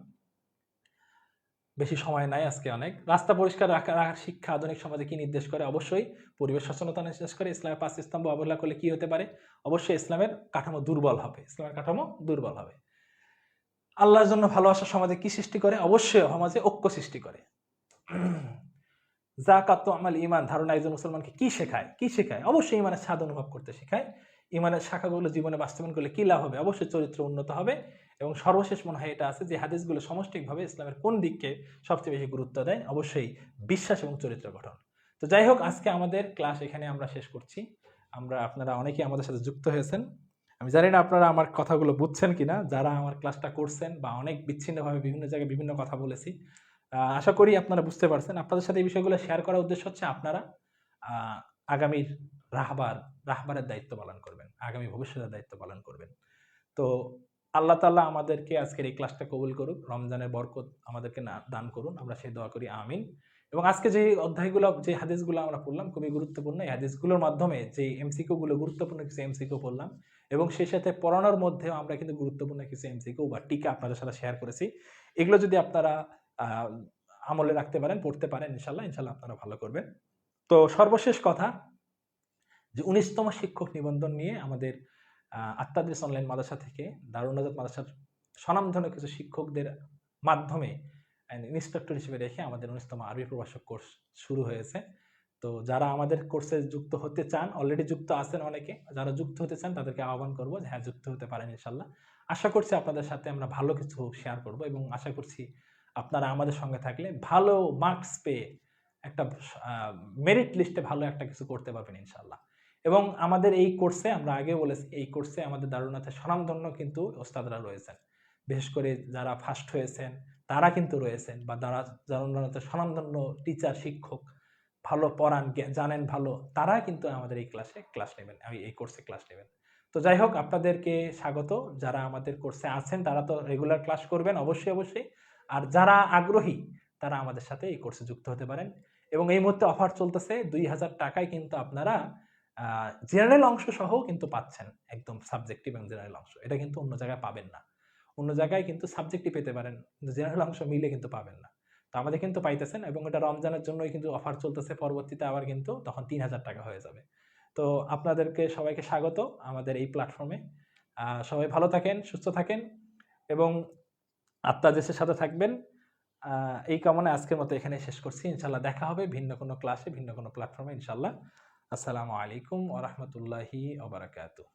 বেশি সময় নাই আজকে অনেক। রাস্তা পরিষ্কার রাখার শিক্ষা আধুনিক সমাজে কি নির্দেশ করে? অবশ্যই পরিবেশ সচেতনতা নির্দেশ করে। ইসলামের ৫ স্তম্ভ অবহেলা করলে কি হতে পারে? অবশ্যই ইসলামের কাঠামো দুর্বল হবে, ইসলামের কাঠামো দুর্বল হবে। আল্লাহর জন্য ভালোবাসা সমাজে কি সৃষ্টি করে? অবশ্যই সমাজে ঐক্য সৃষ্টি করে। যাকাত আমাল ঈমান ধারণা একজন মুসলমানকে কি শেখায়? কি শেখায়? অবশ্যই ঈমানের স্বাদ অনুভব করতে শেখায়। ঈমানের শাখাগুলো জীবনে বাস্তবায়ন করলে কি লাভ হবে? অবশ্যই চরিত্র উন্নত হবে। এবং সর্বশেষ মনে হয় এটা আছে যে হাদিসগুলো সমষ্টিকভাবে ইসলামের কোন দিককে সবচেয়ে বেশি গুরুত্ব দেয়? অবশ্যই বিশ্বাস এবং চরিত্র গঠন। তো যাই হোক, আজকে আমাদের ক্লাস এখানে আমরা শেষ করছি। আপনারা অনেকেই আমাদের সাথে যুক্ত হয়েছেন। আমি জানি না আপনারা আমার কথাগুলো বুঝছেন কিনা, যারা আমার ক্লাসটা করছেন, বা অনেক বিচ্ছিন্নভাবে বিভিন্ন জায়গায় বিভিন্ন কথা বলেছি। আশা করি আপনারা বুঝতে পারছেন। আপনাদের সাথে এই বিষয়গুলো শেয়ার করার উদ্দেশ্য হচ্ছে আপনারা আগামীর রাহবারের দায়িত্ব পালন করবেন, আগামী ভবিষ্যতের দায়িত্ব পালন করবেন। তো আল্লাহ তাআলা আমাদেরকে আজকের এই ক্লাসটা কবুল করুক, রমজানের বরকত আমাদেরকে দান করুন, আমরা সেই দোয়া করি, আমিন। এবং আজকে যে অধ্যায়গুলো, যে হাদিসগুলো আমরা পড়লাম খুবই গুরুত্বপূর্ণ। এই হাদিসগুলোর মাধ্যমে যে এমসিকিউ গুলো, গুরুত্বপূর্ণ কিছু এমসিকিউ পড়লাম, এবং সেই সাথে পড়ানোর মধ্যেও আমরা কিন্তু গুরুত্বপূর্ণ কিছু এমসিকিউ বা টিকা আপনাদের সাথে শেয়ার করেছি। এগুলো যদি আপনারা আমলে রাখতে পারেন, পড়তে পারেন, ইনশাল্লাহ আপনারা ভালো করবেন। তো সর্বশেষ কথা, যে ১৯তম শিক্ষক নিবন্ধন নিয়ে আমাদের আত্মাদ্রিস অনলাইন মাদ্রাসা থেকে, দারুন নাজাত মাদ্রাসার স্বনামধন্য কিছু শিক্ষকদের মাধ্যমে ইন্সট্রাক্টর হিসেবে রেখে আমাদের ১৯তম আরবি প্রভাষক কোর্স শুরু হয়েছে। তো যারা আমাদের কোর্সে যুক্ত হতে চান, অলরেডি যুক্ত আছেন অনেকে, যারা যুক্ত হতে চান তাদেরকে আহ্বান করবো যে হ্যাঁ, যুক্ত হতে পারেন ইনশাল্লাহ। আশা করছি আপনাদের সাথে আমরা ভালো কিছু শেয়ার করব, এবং আশা করছি আপনারা আমাদের সঙ্গে থাকলে ভালো মার্কস পেয়ে একটা মেরিট লিস্টে ভালো একটা কিছু করতে পারবেন ইনশাল্লাহ। এবং আমাদের এই কোর্সে, আমরা আগে বলেছি, এই কোর্সে আমাদের দারুনাথের স্বনামধন্য কিন্তু ওস্তাদরা রয়েছেন। বিশেষ করে যারা ফার্স্ট হয়েছেন তারা কিন্তু রয়েছেন, বা যারা দারুনাথের স্বনামধন্য টিচার, শিক্ষক, ভালো পড়ান, জানেন ভালো, তারা কিন্তু আমাদের এই ক্লাস নেবেন, এই কোর্সে ক্লাস নেবেন। তো যাই হোক, আপনাদেরকে স্বাগত। যারা আমাদের কোর্সে আছেন তারা তো রেগুলার ক্লাস করবেন অবশ্যই। আর যারা আগ্রহী তারা আমাদের সাথে এই কোর্সে যুক্ত হতে পারেন। এবং এই মুহূর্তে অফার চলতেছে 2000 টাকায় কিন্তু আপনারা জেনারেল অংশ সহ কিন্তু পাচ্ছেন, একদম সাবজেক্টিভ এবং জেনারেল অংশ। এটা কিন্তু অন্য জায়গায় পাবেন না। অন্য জায়গায় কিন্তু সাবজেক্টিভ পেতে পারেন, কিন্তু জেনারেল অংশ মিলে কিন্তু পাবেন না। তো আমাদের কিন্তু পাইতেছেন, এবং এটা রমজানের জন্যই কিন্তু অফার চলতেছে। পরবর্তীতে আবার কিন্তু তখন 3000 টাকা হয়ে যাবে। তো আপনাদেরকে সবাইকে স্বাগত আমাদের এই প্ল্যাটফর্মে। সবাই ভালো থাকেন, সুস্থ থাকেন এবং আত্মাদেশের সাথে থাকবেন। এই কামনায় আজকের মতো এখানে শেষ করছি। ইনশাআল্লাহ দেখা হবে ভিন্ন কোনো ক্লাসে, ভিন্ন কোনো প্ল্যাটফর্মে ইনশাআল্লাহ। আসসালামু আলাইকুম ওয়া রাহমাতুল্লাহি ওয়া বারাকাতুহু।